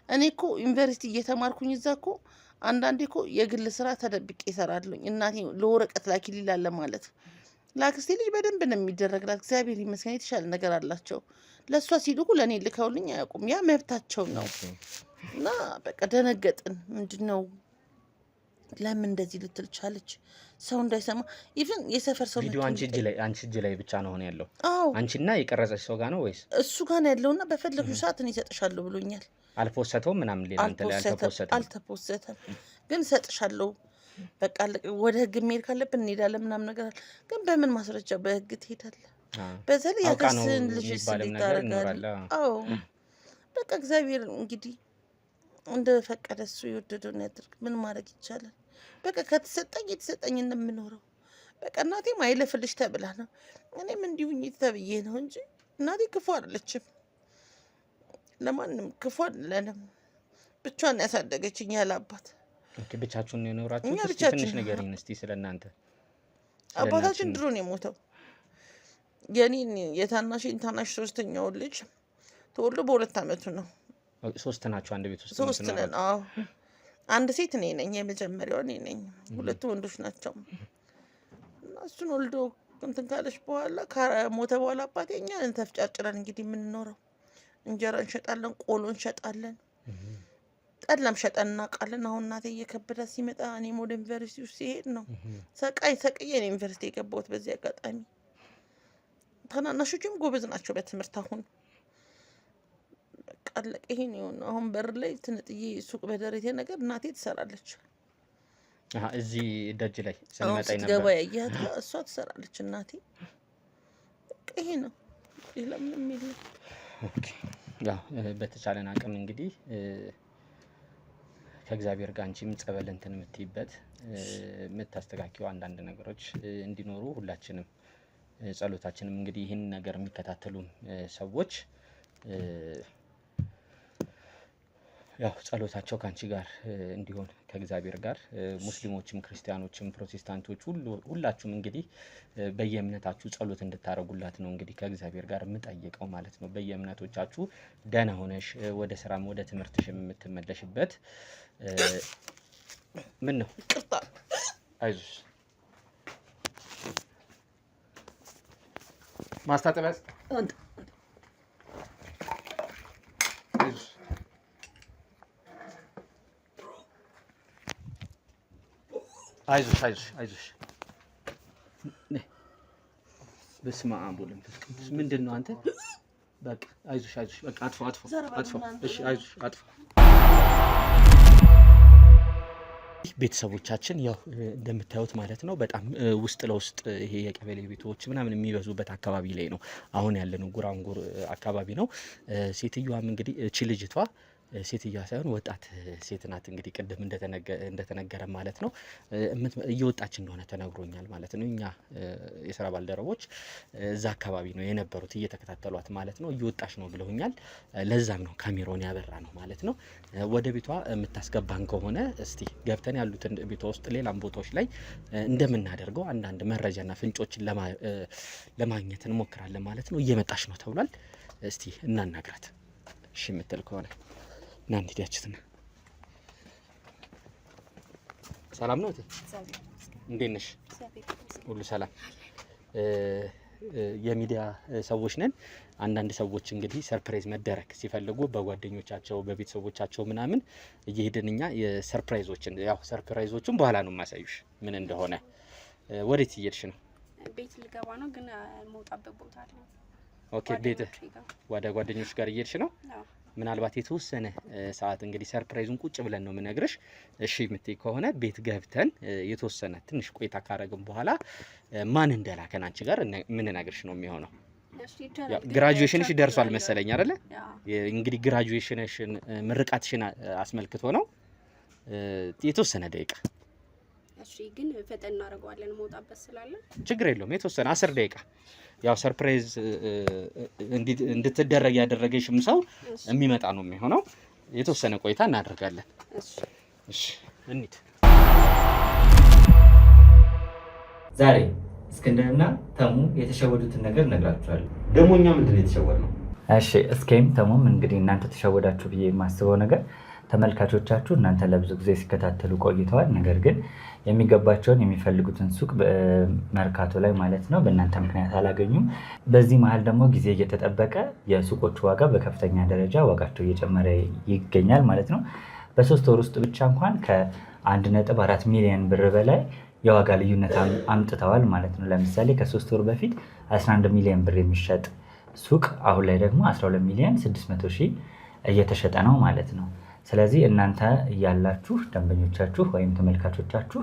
እኔ እኮ ዩኒቨርሲቲ እየተማርኩኝ እዛ እኮ አንዳንዴ እኮ የግል ስራ ተደብቄ እሰራለሁኝ። እናቴ ለወረቀት ላኪ ሊላለ ማለት ለአክስቴ ልጅ በደንብ ነው የሚደረግላት። እግዚአብሔር ይመስገን የተሻለ ነገር አላቸው። ለእሷ ሲልኩ ለእኔ ልከውልኝ አያውቁም። ያ መብታቸው ነው። እና በቃ ደነገጥን። ምንድን ነው ለምን እንደዚህ ልትል ቻለች? ሰው እንዳይሰማ ኢቭን የሰፈር ሰው ቪዲዮ አንቺ እጅ ላይ ብቻ ነው ሆነ ያለው? አዎ አንቺና የቀረጸሽ ሰው ጋር ነው ወይስ እሱ ጋር ነው ያለውና በፈለግሽው ሰዓት እኔ እሰጥሻለሁ ብሎኛል። አልፖሰተውም ምናምን ሌላ እንትን ላይ አልተፖሰተም፣ ግን እሰጥሻለሁ በቃ ወደ ህግ መሄድ ካለብን እንሄዳለን ምናምን ነገር አለ። ግን በምን ማስረጃ በህግ ትሄዳለህ? በተለይ ያከስን ልጅ ስታረጋል። አዎ በቃ እግዚአብሔር እንግዲህ እንደፈቀደ እሱ የወደደውን ያድርግ። ምን ማድረግ ይቻላል? በቃ ከተሰጠኝ የተሰጠኝ እንደምኖረው በቃ እናቴም አይለፍልሽ ተብላ ነው፣ እኔም እንዲሁኝ ተብዬ ነው እንጂ እናቴ ክፉ አይደለችም። ለማንም ክፉ አይደለንም። ብቻዋን ያሳደገችኝ ያለ አባት። ኦኬ ብቻችሁን ነው የኖራችሁት? እኛ እስቲ ብቻችን ትንሽ ንገሪኝ እስቲ ስለናንተ። አባታችን ድሮ ነው የሞተው። የኔን የታናሽን ታናሽ ሶስተኛው ልጅ ተወልዶ በ2 አመቱ ነው። ሶስት ናችሁ አንድ ቤት ውስጥ? ሶስት ነን። አዎ አንድ ሴት እኔ ነኝ፣ የመጀመሪያው እኔ ነኝ። 2 ወንዶች ናቸው። እና እሱን ወልዶ እንትን ካለች በኋላ ከሞተ በኋላ አባቴ እኛ ተፍጫጭረን እንግዲህ የምንኖረው እንጀራ እንሸጣለን፣ ቆሎ እንሸጣለን፣ ጠላም ሸጠን እናውቃለን። አሁን እናቴ እየከበደ ሲመጣ እኔም ወደ ዩኒቨርሲቲ ውስጥ ሲሄድ ነው ሰቅዬ ነው ዩኒቨርሲቲ የገባሁት። በዚህ አጋጣሚ ታናናሾችም ጎበዝ ናቸው በትምህርት። አሁን በቃ አለቀ። ይሄን ይሁን። አሁን በር ላይ ትንጥዬ ሱቅ በደረቴ ነገር እናቴ ትሰራለች። እዚህ ደጅ ላይ ስንመጣ ነበር ገባ ያያት እሷ ትሰራለች እናቴ። በቃ ይሄ ነው፣ ሌላ ምንም የለም። ኦኬ ያው በተቻለን አቅም እንግዲህ ከእግዚአብሔር ጋር አንቺም ጸበል እንትን የምትይበት የምታስተካክዩ አንዳንድ ነገሮች እንዲኖሩ ሁላችንም ጸሎታችንም እንግዲህ ይህን ነገር የሚከታተሉ ሰዎች ያው ጸሎታቸው ከአንቺ ጋር እንዲሆን ከእግዚአብሔር ጋር ሙስሊሞችም ክርስቲያኖችም ፕሮቴስታንቶች ሁላችሁም እንግዲህ በየእምነታችሁ ጸሎት እንድታረጉላት ነው እንግዲህ ከእግዚአብሔር ጋር የምጠይቀው ማለት ነው። በየእምነቶቻችሁ ደህና ሆነሽ ወደ ስራም ወደ ትምህርትሽ የምትመለሽበት ምን ነው ይቅርታ አይዞሽ ማስታጠቢያ አይዞሽ በስመ አብ ወወልድ ወመንፈስ ቅዱስ። ምንድን ነው አንተ? በቃ አይዞሽ በቃ አጥፎ እሺ አይዞሽ አጥፎ። ቤተሰቦቻችን ያው እንደምታዩት ማለት ነው በጣም ውስጥ ለውስጥ ይሄ የቀበሌ ቤቶች ምናምን የሚበዙበት አካባቢ ላይ ነው አሁን ያለነው። ጉራንጉር አካባቢ ነው። ሴትዮዋም እንግዲህ እቺ ልጅቷ ሴትዮዋ ሳይሆን ወጣት ሴት ናት። እንግዲህ ቅድም እንደተነገረ ማለት ነው እየወጣች እንደሆነ ተነግሮኛል ማለት ነው። እኛ የስራ ባልደረቦች እዛ አካባቢ ነው የነበሩት እየተከታተሏት ማለት ነው። እየወጣች ነው ብለውኛል። ለዛም ነው ካሜራውን ያበራ ነው ማለት ነው። ወደ ቤቷ የምታስገባን ከሆነ እስቲ ገብተን ያሉትን ቤቷ ውስጥ ሌላም ቦታዎች ላይ እንደምናደርገው አንዳንድ መረጃና ፍንጮችን ለማግኘት እንሞክራለን ማለት ነው። እየመጣች ነው ተብሏል። እስቲ እናናግራት እሺ የምትል ከሆነ ና እንሂዳችሁትና። ሰላም ነው? እንዴት ነሽ? ሁሉ ሰላም? የሚዲያ ሰዎች ነን። አንዳንድ ሰዎች እንግዲህ ሰርፕራይዝ መደረግ ሲፈልጉ በጓደኞቻቸው በቤተሰቦቻቸው ምናምን እየሄድን እኛ የሰርፕራይዞችን ያው ሰርፕራይዞችን በኋላ ነው የማሳዩሽ ምን እንደሆነ። ወዴት እየሄድሽ ነው? ቤት ልገባ ነው ግን መውጣበት ቦታ አለ። ኦኬ ቤት ወደ ጓደኞች ጋር እየሄድሽ ነው? ምናልባት የተወሰነ ሰዓት እንግዲህ ሰርፕራይዙን ቁጭ ብለን ነው የምነግርሽ። እሺ የምትይ ከሆነ ቤት ገብተን የተወሰነ ትንሽ ቆይታ ካረግን በኋላ ማን እንደላከን አንቺ ጋር የምንነግርሽ ነው የሚሆነው። ግራጁዌሽንሽ ደርሷል መሰለኝ አይደለ? እንግዲህ ግራጁዌሽንሽን ምርቃትሽን አስመልክቶ ነው የተወሰነ ደቂቃ። እሺ ግን ፈጠን እናደርገዋለን መውጣበት ስላለ ችግር የለውም። የተወሰነ 10 ደቂቃ ያው ሰርፕራይዝ እንድትደረግ ያደረገሽም ሰው የሚመጣ ነው የሚሆነው። የተወሰነ ቆይታ እናደርጋለን። እሺ እንሂድ። ዛሬ እስክንድርና ተሙ የተሸወዱትን ነገር እነግራችኋለሁ። ደግሞ እኛ ምንድን ነው የተሸወድነው? እሺ እስኬም ተሙም እንግዲህ እናንተ ተሸወዳችሁ ብዬ የማስበው ነገር ተመልካቾቻችሁ እናንተ ለብዙ ጊዜ ሲከታተሉ ቆይተዋል። ነገር ግን የሚገባቸውን የሚፈልጉትን ሱቅ መርካቶ ላይ ማለት ነው በእናንተ ምክንያት አላገኙም። በዚህ መሀል ደግሞ ጊዜ እየተጠበቀ የሱቆቹ ዋጋ በከፍተኛ ደረጃ ዋጋቸው እየጨመረ ይገኛል ማለት ነው። በ3 ወር ውስጥ ብቻ እንኳን ከ1.4 ሚሊዮን ብር በላይ የዋጋ ልዩነት አምጥተዋል ማለት ነው። ለምሳሌ ከ3 ወር በፊት 11 ሚሊዮን ብር የሚሸጥ ሱቅ አሁን ላይ ደግሞ 12 ሚሊዮን 600 ሺህ እየተሸጠ ነው ማለት ነው። ስለዚህ እናንተ እያላችሁ ደንበኞቻችሁ ወይም ተመልካቾቻችሁ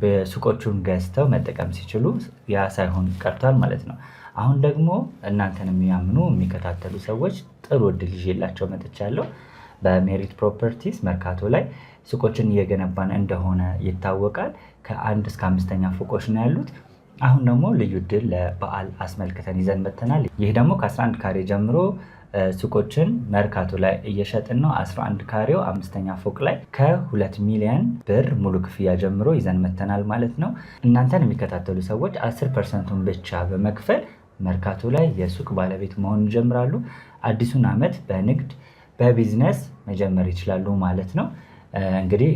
በሱቆቹን ገዝተው መጠቀም ሲችሉ ያ ሳይሆን ቀርቷል ማለት ነው። አሁን ደግሞ እናንተን የሚያምኑ የሚከታተሉ ሰዎች ጥሩ እድል ይዤላቸው መጥቻለሁ። በሜሪት ፕሮፐርቲስ መርካቶ ላይ ሱቆችን እየገነባን እንደሆነ ይታወቃል። ከ1 እስከ 5ኛ ፎቆች ነው ያሉት። አሁን ደግሞ ልዩ እድል ለበዓል አስመልክተን ይዘን መጥተናል። ይህ ደግሞ ከ11 ካሬ ጀምሮ ሱቆችን መርካቶ ላይ እየሸጥን ነው። 11 ካሬው 5ኛ ፎቅ ላይ ከ2 ሚሊዮን ብር ሙሉ ክፍያ ጀምሮ ይዘን መጥተናል ማለት ነው። እናንተን የሚከታተሉ ሰዎች 10%ን ብቻ በመክፈል መርካቶ ላይ የሱቅ ባለቤት መሆን ይጀምራሉ። አዲሱን ዓመት በንግድ በቢዝነስ መጀመር ይችላሉ ማለት ነው። እንግዲህ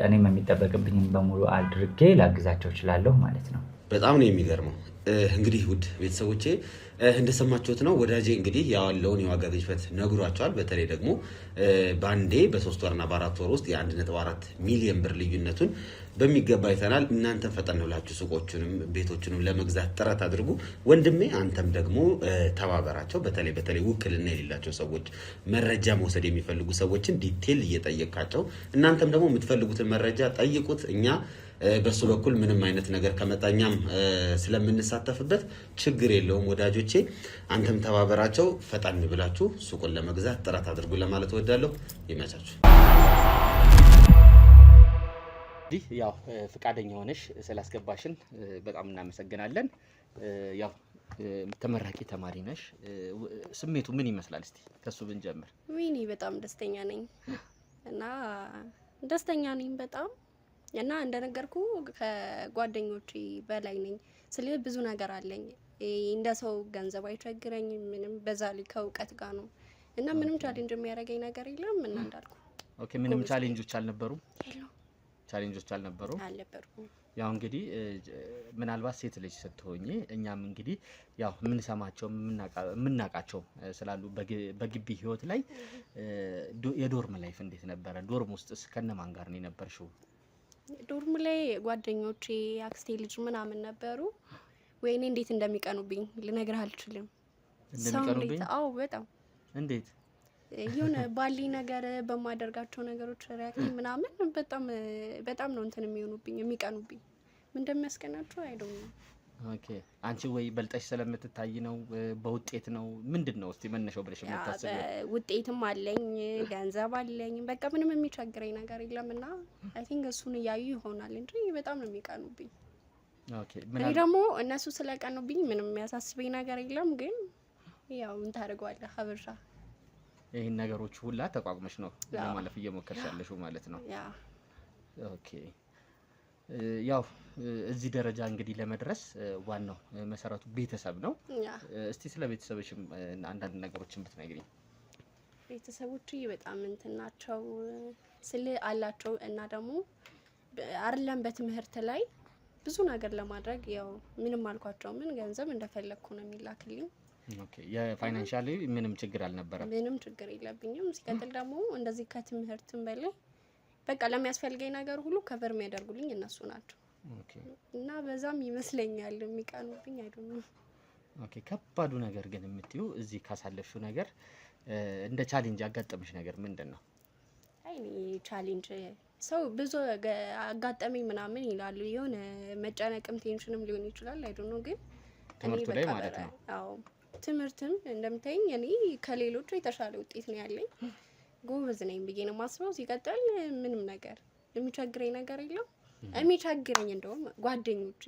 እኔም የሚጠበቅብኝን በሙሉ አድርጌ ላግዛቸው እችላለሁ ማለት ነው። በጣም ነው የሚገርመው። እንግዲህ ውድ ቤተሰቦቼ እንደሰማችሁት ነው ወዳጄ እንግዲህ ያለውን የዋጋ ግሽበት ነግሯቸዋል። በተለይ ደግሞ በአንዴ በ3 ወርና በ4 ወር ውስጥ የ1.4 ሚሊዮን ብር ልዩነቱን በሚገባ አይተናል። እናንተም ፈጠን ብላችሁ ሱቆቹንም ቤቶቹንም ለመግዛት ጥረት አድርጉ። ወንድሜ አንተም ደግሞ ተባበራቸው። በተለይ ውክልና የሌላቸው ሰዎች፣ መረጃ መውሰድ የሚፈልጉ ሰዎችን ዲቴል እየጠየቃቸው እናንተም ደግሞ የምትፈልጉትን መረጃ ጠይቁት። እኛ በሱ በኩል ምንም አይነት ነገር ከመጣኛም ስለምንሳተፍበት ችግር የለውም ወዳጆቼ። አንተም ተባበራቸው። ፈጣን ብላችሁ ሱቁን ለመግዛት ጥረት አድርጉ ለማለት እወዳለሁ። ይመቻችሁ። እንግዲህ ያው ፍቃደኛ ሆነሽ ስላስገባሽን በጣም እናመሰግናለን። ያው ተመራቂ ተማሪ ነሽ። ስሜቱ ምን ይመስላል? እስቲ ከሱ ብንጀምር። ወይኔ በጣም ደስተኛ ነኝ በጣም እና እንደነገርኩ ከጓደኞቼ በላይ ነኝ። ስለዚህ ብዙ ነገር አለኝ። እንደ ሰው ገንዘብ አይቸግረኝም ምንም። በዛ ላይ ከእውቀት ጋር ነው እና ምንም ቻሌንጅ የሚያደርገኝ ነገር የለም። እና እንዳልኩ ኦኬ። ምንም ቻሌንጆች አልነበሩም? ቻሌንጆች አልነበሩም። ያው እንግዲህ ምናልባት ሴት ልጅ ስትሆኚ እኛም እንግዲህ ያው የምንሰማቸው የምናውቃቸው ስላሉ በግቢ ህይወት ላይ የዶርም ላይፍ እንዴት ነበረ? ዶርም ውስጥስ ከነማን ጋር ነው የነበርሽው? ዶርም ላይ ጓደኞቼ አክስቴ ልጅ ምናምን ነበሩ። ወይኔ እንዴት እንደሚቀኑብኝ ልነግርህ አልችልም። እንደሚቀኑብኝ? አዎ በጣም። እንዴት? የሆነ ባሊ ነገር በማደርጋቸው ነገሮች ሪያክት ምናምን በጣም ነው እንትን የሚሆኑብኝ የሚቀኑብኝ። ምን እንደሚያስቀናቸው አይደለም። ኦኬ። አንቺ ወይ በልጠሽ ስለምትታይ ነው? በውጤት ነው? ምንድነው እስቲ መነሻው ብለሽ የምታስቢው? ውጤትም አለኝ ገንዘብ አለኝ። በቃ ምንም የሚቸግረኝ ነገር የለምና አይ ቲንክ እሱን እያዩ ይሆናል እንጂ በጣም ነው የሚቀኑብኝ። ኦኬ። እኔ ደግሞ እነሱ ስለቀኑብኝ ምንም የሚያሳስበኝ ነገር የለም። ግን ያው ምን ታደርገዋለህ ሀበሻ። ይሄን ነገሮች ሁላ ተቋቁመሽ ነው ለማለፍ እየሞከርሽ ያለሽው ማለት ነው? ያ ኦኬ። ያው እዚህ ደረጃ እንግዲህ ለመድረስ ዋናው መሰረቱ ቤተሰብ ነው። እስቲ ስለ ቤተሰብሽም አንዳንድ ነገሮችን ብትነግሪኝ። ቤተሰቦቼ በጣም እንትን ናቸው ስለ አላቸው እና ደግሞ አይደለም በትምህርት ላይ ብዙ ነገር ለማድረግ ያው ምንም አልኳቸው። ምን ገንዘብ እንደፈለኩ ነው የሚላክልኝ። ኦኬ። የፋይናንሻሊ ምንም ችግር አልነበረም? ምንም ችግር የለብኝም። ሲቀጥል ደግሞ እንደዚህ ከትምህርትም በላይ በቃ ለሚያስፈልገኝ ነገር ሁሉ ከቨር የሚያደርጉልኝ እነሱ ናቸው። ኦኬ። እና በዛም ይመስለኛል የሚቀኑብኝ አይደለም። ኦኬ። ከባዱ ነገር ግን የምትዩ እዚህ ካሳለፍሽው ነገር እንደ ቻሌንጅ ያጋጠመሽ ነገር ምንድን ነው? አይ ቻሌንጅ ሰው ብዙ አጋጠመኝ ምናምን ይላሉ። የሆነ መጨነቅም ቴንሽንም ሊሆን ይችላል አይደል? ግን ትምህርቱ ላይ ማለት ነው። አዎ ትምህርትም እንደምታይኝ እኔ ከሌሎቹ የተሻለ ውጤት ነው ያለኝ። ጎበዝ ነኝ ብዬ ነው የማስበው። ሲቀጥል ምንም ነገር የሚቸግረኝ ነገር የለም። የሚቸግረኝ እንደውም ጓደኞቼ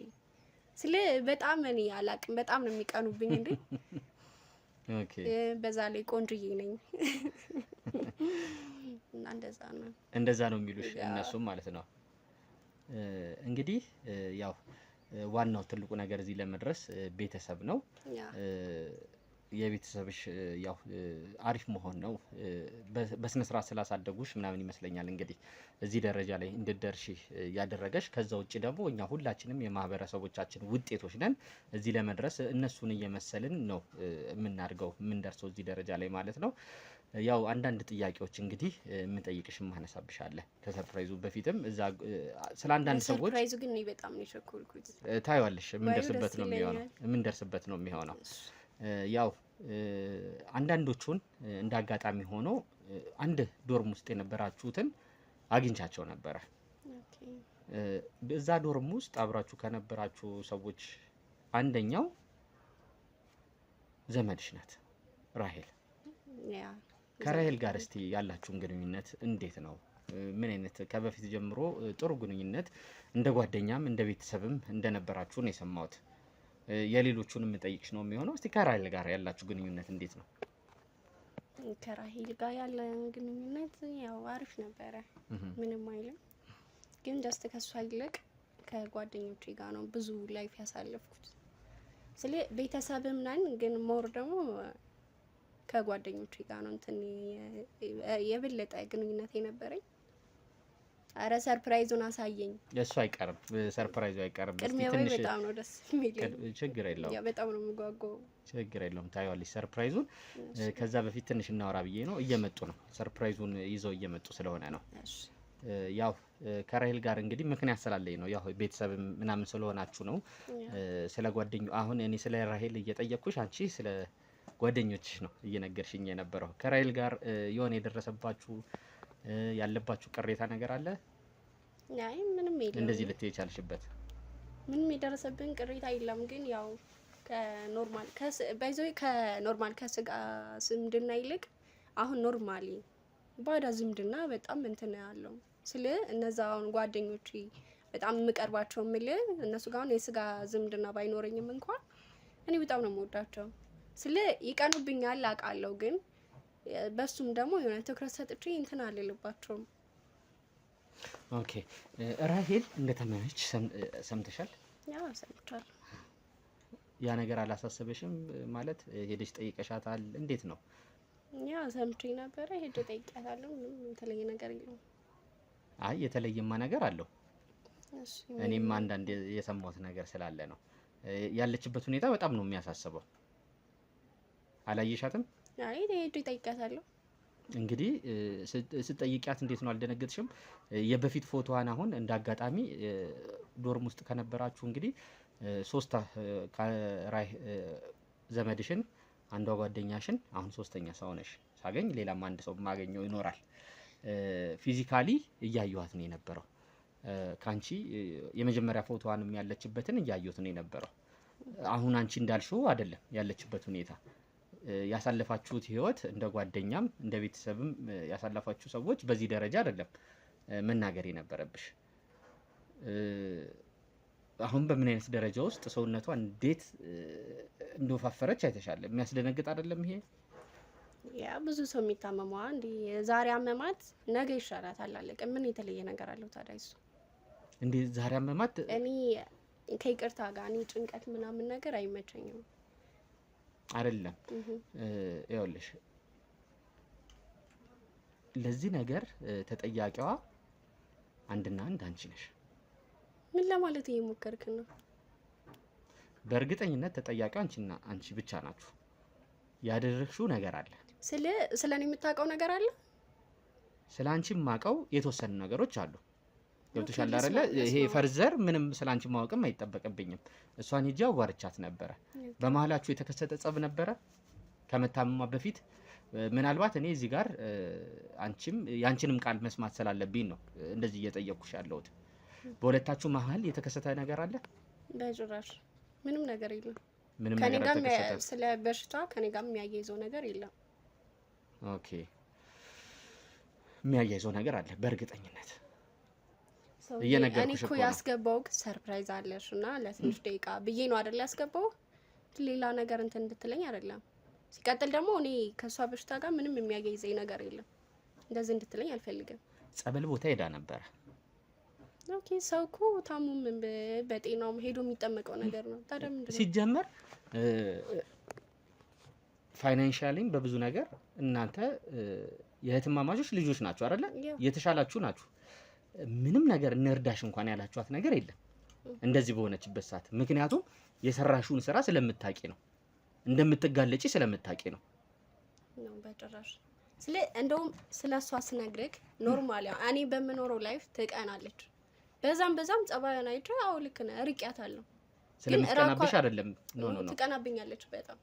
ስለ በጣም እኔ አላቅም በጣም ነው የሚቀኑብኝ እንዴ። ኦኬ። በዛ ላይ ቆንጆዬ ነኝ እና እንደዛ ነው የሚሉሽ እነሱም ማለት ነው። እንግዲህ ያው ዋናው ትልቁ ነገር እዚህ ለመድረስ ቤተሰብ ነው። የቤተሰብሽ ያው አሪፍ መሆን ነው። በስነ ስርዓት ስላሳደጉሽ ምናምን ይመስለኛል እንግዲህ እዚህ ደረጃ ላይ እንድትደርሺ ያደረገሽ። ከዛ ውጭ ደግሞ እኛ ሁላችንም የማህበረሰቦቻችን ውጤቶች ነን። እዚህ ለመድረስ እነሱን እየመሰልን ነው የምናድገው የምንደርሰው እዚህ ደረጃ ላይ ማለት ነው። ያው አንዳንድ ጥያቄዎች እንግዲህ የምጠይቅሽ ማነሳብሻለሁ ከሰርፕራይዙ በፊትም እዛ ስለ አንዳንድ ሰዎች ሰርፕራይዙ ግን እኔ በጣም ነው የቸኮልኩት። ታይዋለሽ የምንደርስበት ነው የሚሆነው። ያው አንዳንዶቹን እንደ አጋጣሚ ሆኖ አንድ ዶርም ውስጥ የነበራችሁትን አግኝቻቸው ነበረ። እዛ ዶርም ውስጥ አብራችሁ ከነበራችሁ ሰዎች አንደኛው ዘመድሽ ናት ራሄል። ከራሄል ጋር እስቲ ያላችሁን ግንኙነት እንዴት ነው? ምን አይነት ከበፊት ጀምሮ ጥሩ ግንኙነት እንደ ጓደኛም እንደ ቤተሰብም እንደነበራችሁ ነው የሰማሁት። የሌሎቹንም ጠይቅሽ ነው የሚሆነው። እስቲ ከራሄል ጋር ያላችሁ ግንኙነት እንዴት ነው? ከራሄል ጋር ያለን ግንኙነት ያው አሪፍ ነበረ፣ ምንም አይልም። ግን ጀስት ከሷ ይልቅ ከጓደኞቼ ጋር ነው ብዙ ላይፍ ያሳለፍኩት። ስለ ቤተሰብም ነን፣ ግን ሞር ደግሞ ከጓደኞቼ ጋር ነው እንትን የበለጠ ግንኙነት የነበረኝ። አረ ሰርፕራይዙን አሳየኝ። እሱ አይቀርም፣ ሰርፕራይዙ አይቀርም። ቅድሚያ ወይ በጣም ነው ደስ የሚለኝ። ችግር የለውም፣ ያ በጣም ነው የምጓጓው። ችግር የለውም፣ ታይዋለሽ ሰርፕራይዙን። ከዛ በፊት ትንሽ እናወራ ብዬ ነው። እየመጡ ነው፣ ሰርፕራይዙን ይዘው እየመጡ ስለሆነ ነው። ያው ከራሄል ጋር እንግዲህ ምክንያት ስላለኝ ነው። ያው ቤተሰብ ምናምን ስለሆናችሁ ነው። ስለ ጓደኞ አሁን እኔ ስለ ራሄል እየጠየቅኩሽ፣ አንቺ ስለ ጓደኞችሽ ነው እየነገርሽኝ የነበረው። ከራሄል ጋር የሆነ የደረሰባችሁ ያለባችሁ ቅሬታ ነገር አለ? አይ ምንም የለም። እንደዚህ ልትይ የቻልሽበት ምንም የደረሰብን ቅሬታ የለም። ግን ያው ከኖርማል ከስጋ ዝምድና ይልቅ አሁን ኖርማሊ ባዳ ዝምድና በጣም እንትን ያለው ስለ እነዛ አሁን ጓደኞቼ በጣም የምቀርባቸው እነሱ ጋር አሁን የስጋ ዝምድና ባይኖረኝም እንኳን እኔ በጣም ነው የምወዳቸው። ስለ ይቀኑብኛል አውቃለሁ፣ ግን በሱም ደግሞ የሆነ ትኩረት ሰጥቼ እንትን አልልባቸውም። ኦኬ ራሄል እንደተመነች ሰምተሻል? ያው ሰምቻለሁ። ያ ነገር አላሳሰበሽም? ማለት ሄደሽ ጠይቀሻታል? እንዴት ነው? ያው ሰምቼ ነበረ፣ ሄደ ጠይቄያታለሁ። ምንም የተለየ ነገር የለውም። አይ የተለየማ ነገር አለው። እኔም አንዳንድ የሰማሁት ነገር ስላለ ነው። ያለችበት ሁኔታ በጣም ነው የሚያሳስበው። አላየሻትም? አይ ሄደ ጠይቄያታለሁ። እንግዲህ ስትጠይቂያት እንዴት ነው? አልደነገጥሽም? የበፊት ፎቶዋን አሁን እንደ አጋጣሚ ዶርም ውስጥ ከነበራችሁ እንግዲህ ሶስት ዘመድሽን፣ አንዷ ጓደኛሽን፣ አሁን ሶስተኛ ሰው ነሽ ሳገኝ፣ ሌላም አንድ ሰው ማገኘው ይኖራል። ፊዚካሊ እያየኋት ነው የነበረው። ካንቺ የመጀመሪያ ፎቶዋንም ያለችበትን እያየሁት ነው የነበረው። አሁን አንቺ እንዳልሽው አይደለም ያለችበት ሁኔታ። ያሳለፋችሁት ህይወት እንደ ጓደኛም እንደ ቤተሰብም ያሳለፋችሁ ሰዎች በዚህ ደረጃ አይደለም መናገር የነበረብሽ። አሁን በምን አይነት ደረጃ ውስጥ ሰውነቷ እንዴት እንደወፋፈረች አይተሻል። የሚያስደነግጥ አይደለም ይሄ? ያ ብዙ ሰው የሚታመመው እንዴ ዛሬ አመማት ነገ ይሻላታል አላለቀ። ምን የተለየ ነገር አለው ታዲያ እሱ? እንዴ ዛሬ አመማት። እኔ ከይቅርታ ጋር እኔ ጭንቀት ምናምን ነገር አይመቸኝም። አይደለም ይኸውልሽ፣ ለዚህ ነገር ተጠያቂዋ አንድና አንድ አንቺ ነሽ። ምን ለማለት እየሞከርክ ነው? በእርግጠኝነት ተጠያቂዋ አንቺ ብቻ ናችሁ። ያደረግሽው ነገር አለ። ስለ እኔ የምታውቀው ነገር አለ? ስለ አንቺ የማውቀው የተወሰኑ ነገሮች አሉ። ገብቶሻል አይደለ? ይሄ ፈርዘር ምንም ስለ አንቺ ማወቅም አይጠበቅብኝም። እሷን ሄጄ አዋርቻት ነበረ። በመሀላችሁ የተከሰተ ጸብ ነበረ ከመታመሟ በፊት። ምናልባት እኔ እዚህ ጋር አንቺም ያንቺንም ቃል መስማት ስላለብኝ ነው እንደዚህ እየጠየቅኩሽ ያለሁት። በሁለታችሁ መሀል የተከሰተ ነገር አለ? በጭራሽ ምንም ነገር የለም። ምንም ከኔ ነገር ጋር አልተከሰተም። ስለ በሽታ ከኔ ጋር የሚያያይዘው ነገር የለም። ኦኬ፣ የሚያያይዘው ነገር አለ በእርግጠኝነት እኔ እየነገርኩሽ እኮ እኮ ነው። ያስገባው ሰርፕራይዝ አለሽ እና ለትንሽ ደቂቃ ብዬ ነው አይደል ያስገባው። ሌላ ነገር እንትን እንድትለኝ አይደለም። ሲቀጥል ደግሞ እኔ ከሷ በሽታ ጋር ምንም የሚያያይዘኝ ነገር የለም። እንደዚህ እንድትለኝ አልፈልግም። ጸበል ቦታ ሄዳ ነበረ። ኦኬ፣ ሰው እኮ ታሙም በጤናውም ሄዶ የሚጠመቀው ነገር ነው። ታዲያ ምንድን ነው? ሲጀመር ፋይናንሻሊም በብዙ ነገር እናንተ የህትማማቾች ልጆች ናችሁ አይደለ? የተሻላችሁ ናችሁ። ምንም ነገር እንርዳሽ እንኳን ያላችኋት ነገር የለም እንደዚህ በሆነችበት ሰዓት። ምክንያቱም የሰራሽውን ስራ ስለምታቂ ነው፣ እንደምትጋለጪ ስለምታቂ ነው። በጭራሽ እንደውም ስለሷ ስነግርህ ኖርማሊ እኔ በምኖረው ላይፍ ትቀናለች። በዛም ጸባዩን አይቼ አዎ ልክ ነህ ርቂያታለሁ። ስለምትቀናብሽ አይደለም ኖ ትቀናብኛለች በጣም።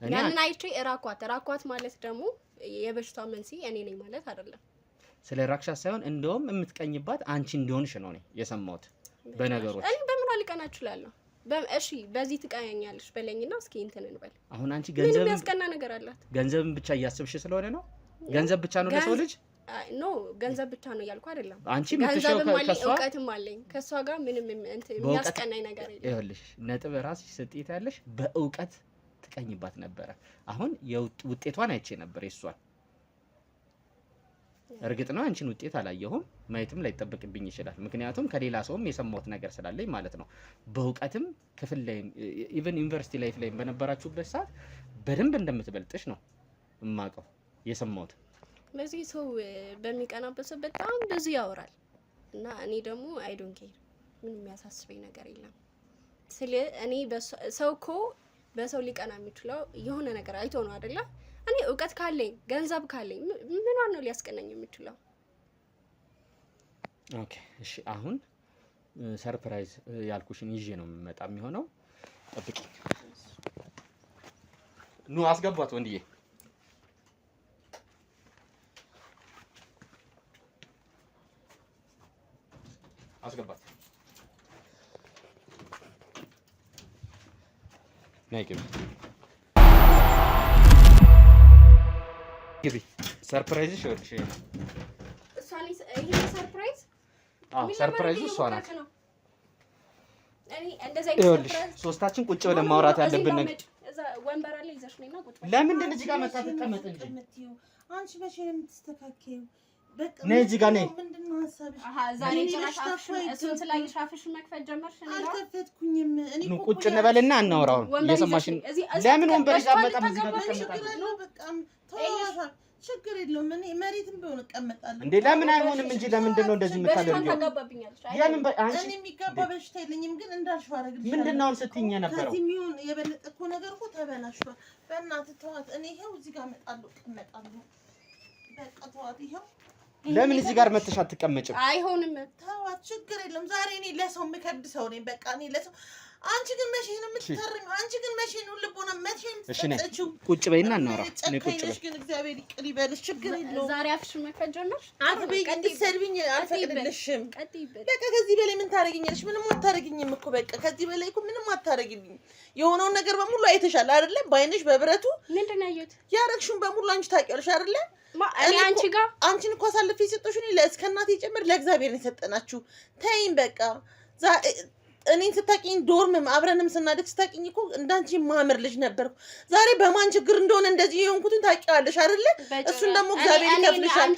ያንን አይቼ ራኳት ማለት ደግሞ የበሽታ መንስኤ እኔ ነኝ ማለት አይደለም። ስለ ራክሻ ሳይሆን እንደውም የምትቀኝባት አንቺ እንደሆንሽ ነው የሰማሁት በነገሮች። እኔ በምን ልቀና እችላለሁ? እሺ በዚህ ትቀኛኛለሽ በለኝና እስኪ እንትን እንበል። አሁን አንቺ ገንዘብ ያስቀና ነገር አላት። ገንዘብን ብቻ እያስብሽ ስለሆነ ነው። ገንዘብ ብቻ ነው ለሰው ልጅ ኖ ገንዘብ ብቻ ነው ያልኩ አይደለም። አንቺ ምትሸው ከሷ እውቀትም አለኝ ከሷ ጋር ምንም የሚያስቀናኝ ነገር የለም። ይኸውልሽ ነጥብ ራስሽ ስትይት ያለሽ በእውቀት ትቀኝባት ነበረ። አሁን ውጤቷን አይቼ ነበር የሷን። እርግጥ ነው አንቺን ውጤት አላየሁም፣ ማየትም ላይጠበቅብኝ ይችላል። ምክንያቱም ከሌላ ሰውም የሰማሁት ነገር ስላለኝ ማለት ነው። በእውቀትም ክፍል ላይ ኢቭን ዩኒቨርሲቲ ላይፍ ላይ በነበራችሁበት ሰዓት በደንብ እንደምትበልጥሽ ነው እማቀው የሰማሁት። በዚህ ሰው በሚቀናበት ሰው በጣም ብዙ ያወራል እና እኔ ደግሞ አይ ዶንት ኬር፣ ምንም የሚያሳስበኝ ነገር የለም። እኔ ሰው እኮ በሰው ሊቀና የሚችለው የሆነ ነገር አይቶ ነው አይደለ? እኔ እውቀት ካለኝ ገንዘብ ካለኝ ምኗን ነው ሊያስቀናኝ የሚችለው? ኦኬ እሺ፣ አሁን ሰርፕራይዝ ያልኩሽን ይዤ ነው የምመጣ የሚሆነው። ጠብቂ። ኑ አስገቧት ወንድዬ። አስገባት። ነይ ግቢ። ግቢ። ሰርፕራይዝ ሾልሽ። እሷን ይሄ ሰርፕራይዝ? ሰርፕራይዙ እሷ ናት። እኔ እንደዛ ይሰርፕራይዝ ሶስታችን ቁጭ ብለን ማውራት ያለብን ነገር እዛ ወንበር አለ ይዘሽ ነይና ቁጭ በል። ለምንድን ነው እዚህ ጋር መጣ ተቀመጥ እንጂ አንቺ መቼ ነው የምትስተካከይው? በቃ ነይ እዚህ ጋር ነይ። ምንድነው ሐሳብሽ? ዛሬ ጭራሽ እሱን ስላየሽ አፍሽን መክፈት ጀመርሽ? አልከፈትኩኝም። እኔ ኑ ቁጭ እንበልና እናወራው። እየሰማሽን ለምን ወንበር ይዛ መጣም እዚህ ጋር ተቀመጣለሁ። በቃ ተዋታ ችግር የለውም። እኔ መሬትም ቢሆን እቀመጣለሁ። እንዴ ለምን አይሆንም እንጂ ለምንድን ነው እንደዚህ የምታደርጊው? ያንን አንቺ እኔ የሚጋባ በሽታ የለኝም፣ ግን እንዳልሽው አደረግልሽ። ምንድነው ስትይኝ የነበረው? ከዚህ የሚሆን የበለጠ እኮ ነገር እኮ ተበላሽቷል። በእናትህ ተዋት። እኔ ይሄው እዚህ ጋር እመጣለሁ፣ እቀመጣለሁ። በቃ ተዋት። ይሄው ለምን እዚህ ጋር መተሽ አትቀመጭም? አይሆንም። ተዋት፣ ችግር የለም። ዛሬ እኔ ለሰው የምከብድ ሰው ነኝ። በቃ እኔ ለሰው አንቺ ግን መቼ ነው የምትታረሚው? አንቺ ግን መቼ ነው ልቦና መቼ ነው የምትሰጪው? ቁጭ በይና እናውራ። እኔ ቁጭ በይ። ግን እግዚአብሔር ይቅር ይበልሽ። ችግር የለውም። ዛሬ አፍሽን መክፈት ጀመርሽ? አትበይ። እንድትሰድቢኝ አልፈቅድልሽም። ቀጥይበት። በቃ ከዚህ በላይ ምን ታደርጊኛለሽ? ምንም አታደርጊኝም እኮ በቃ ከዚህ በላይ እኮ ምንም አታደርጊልኝ። የሆነውን ነገር በሙሉ አይተሻል አይደለ? በዓይንሽ በብረቱ ምንድን ነው ያየሁት? ያረግሽውን በሙሉ አንቺ ታውቂያለሽ አይደለ? እኔ አንቺ ጋር አንቺን እኮ አሳልፌ የሰጠሁሽ እኔ እስከ እናቴ ጭምር ለእግዚአብሔር ነው የሰጠናችሁ። ተይኝ በቃ። እኔን ስታቂኝ ዶርምም አብረንም ስናድግ ስታቂኝ እኮ እንዳንቺ ማምር ልጅ ነበርኩ። ዛሬ በማን ችግር እንደሆነ እንደዚህ የሆንኩትን ታውቂዋለሽ አይደለ? እሱን ደግሞ እግዚአብሔር ይከፍልሻል።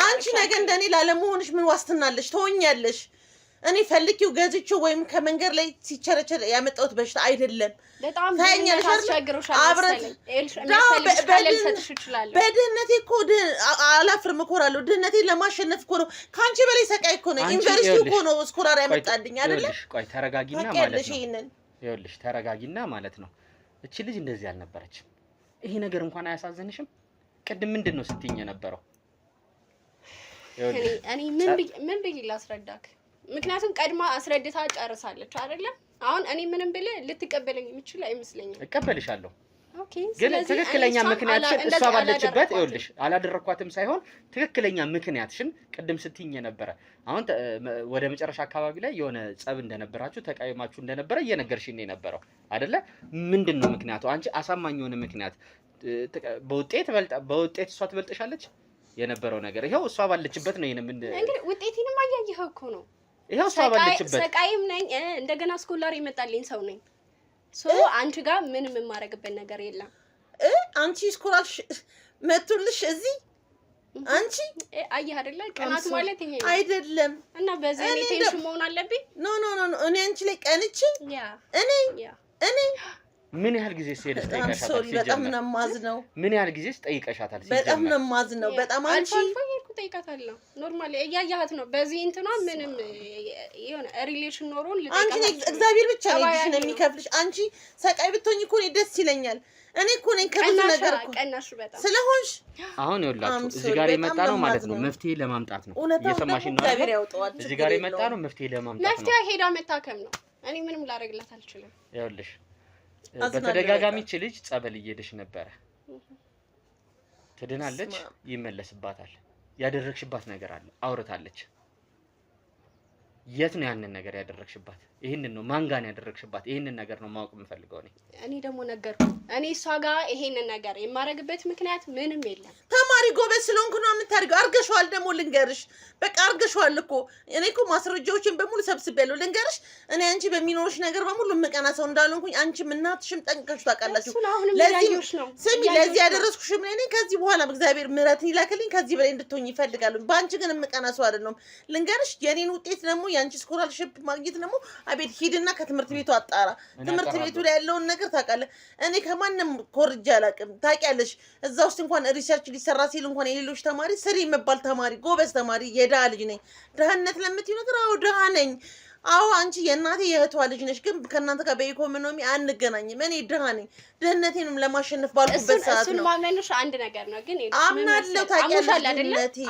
አንቺ ነገ እንደኔ ላለመሆንሽ ምን ዋስትና አለሽ? ትሆኛለሽ። እኔ ፈልኪው ገዝቼው ወይም ከመንገድ ላይ ሲቸረቸር ያመጣሁት በሽታ አይደለም። በጣም ታኛለሽ በድህነቴ እኮ አላፍርም፣ እኮራለሁ። ድህነቴን ለማሸነፍ እኮ ነው። ከአንቺ በላይ ሰቃይ እኮ ነው። ዩኒቨርሲቲ እኮ ነው ስኮላር ያመጣልኝ አይደለ? ቆይ ተረጋጊና ማለት ነው። ይኸውልሽ ተረጋጊና ማለት ነው። እቺ ልጅ እንደዚህ አልነበረችም። ይሄ ነገር እንኳን አያሳዝንሽም? ቅድም ምንድን ነው ስትይኝ የነበረው? እኔ ምን ብዬ ላስረዳክ? ምክንያቱም ቀድማ አስረድታ ጨርሳለች አይደለ? አሁን እኔ ምንም ብለ ልትቀበለኝ የምችል አይመስለኝም። እቀበልሻለሁ። ኦኬ። ግን ትክክለኛ ምክንያትሽን እሷ ባለችበት ይኸውልሽ፣ አላደረኳትም ሳይሆን ትክክለኛ ምክንያትሽን ቅድም ስትይኝ ነበረ። አሁን ወደ መጨረሻ አካባቢ ላይ የሆነ ጸብ እንደነበራችሁ ተቃይማችሁ እንደነበረ እየነገርሽኝ ነው የነበረው አይደለ? ምንድነው ምክንያቱ? አንቺ አሳማኝ የሆነ ምክንያት በውጤት እሷ ትበልጥሻለች የነበረው ነገር ይሄው እሷ ባለችበት ነው። እንግዲህ ውጤቴንም አያየኸው እኮ ነው። ይሄው እሷ ባለችበት ሰቃይም ነኝ፣ እንደገና ስኮላር ይመጣልኝ ሰው ነኝ። አንቺ ጋር ምንም የማረግበት ነገር የለም። አንቺ ስኮላር መጥቶልሽ እዚህ አንቺ አየህ አይደለ? ቀናት ማለት ይሄ አይደለም። እና በዚህ እኔ ቴንሽን መሆን አለብኝ? ኖ እኔ አንቺ ላይ ቀንቼ እኔ ምን ያህል ጊዜ ሄደሽ ጠይቀሻታል? በጣም ነው የማዝነው። ምን ያህል ጊዜ ጠይቀሻታል? በጣም ነው የማዝነው። በጣም አንቺ ጠይቃታለሁ። ኖርማሊ እያያት ነው። በዚህ እንትና ምንም የሆነ ሪሌሽን ኖሮን አንቺ እግዚአብሔር ብቻ ነው የሚከፍልሽ። አንቺ ሰቃይ ብትሆኚ እኮ ደስ ይለኛል። እኔ እኮ ነኝ ከብዙ ነገር እኮ ቀናሽ በጣም ስለሆንሽ አሁን ይኸውላችሁ እዚህ ጋር የመጣ ነው ማለት ነው መፍትሄ ለማምጣት ነው። እየሰማሽኝ ነው አይደል? እዚህ ጋር የመጣ ነው መፍትሄ ለማምጣት ነው። መፍትሄ ሄዳ መታከም ነው። እኔ ምንም ላደርግላት አልችልም። ይኸውልሽ በተደጋጋሚ እቺ ልጅ ጸበል እየሄደሽ ነበረ። ትድናለች፣ ይመለስባታል። ያደረግሽባት ነገር አለ፣ አውርታለች። የት ነው ያንን ነገር ያደረግሽባት? ይሄንን ነው ማን ጋር ያደረግሽባት? ይሄንን ነገር ነው ማወቅ የምፈልገው እኔ ደግሞ ነገርኩ። እኔ እሷ ጋር ይሄንን ነገር የማረግበት ምክንያት ምንም የለም። ተማሪ ጎበዝ ስለሆንኩ ነው የምታርገው። አርገሽዋል ደግሞ ልንገርሽ፣ በቃ አርገሽዋል እኮ። እኔ እኮ ማስረጃዎችን በሙሉ ሰብስቤያለሁ። ልንገርሽ፣ እኔ አንቺ በሚኖርሽ ነገር በሙሉ መቀና ሰው እንዳልሆንኩኝ አንቺም እናትሽም ጠንቅቀሽ ታውቃላችሁ። ስሚ፣ ለዚህ ያደረስኩሽም እኔ ከዚህ በኋላ እግዚአብሔር ምሕረትን ይላክልኝ ከዚህ በላይ እንድትሆኝ ይፈልጋሉ። በአንቺ ግን መቀና ሰው አይደለም። ልንገርሽ፣ የኔን ውጤት ደግሞ የአንቺ ስኮላርሺፕ ማግኘት ደግሞ አቤት ሂድና ከትምህርት ቤቱ አጣራ። ትምህርት ቤቱ ላይ ያለውን ነገር ታውቃለህ። እኔ ከማንም ኮርጃ አላውቅም። ታውቂያለሽ፣ እዛ ውስጥ እንኳን ሪሰርች ሊሰራ ሲል እንኳን የሌሎች ተማሪ ስሪ የምባል ተማሪ ጎበዝ ተማሪ የድሃ ልጅ ነኝ። ድሃነት ለምትይው ነገር አዎ ድሃ ነኝ። አዎ አንቺ የእናቴ የእህቷ ልጅ ነሽ፣ ግን ከእናንተ ጋር በኢኮኖሚ አንገናኝም። እኔ ድሃ ነኝ። ድህነቴንም ለማሸነፍ ባልኩበት ሰዓት ነው። እሱን ማመንሽ አንድ ነገር ነው፣ ግን አምናለሁ። ታውቂያለሽ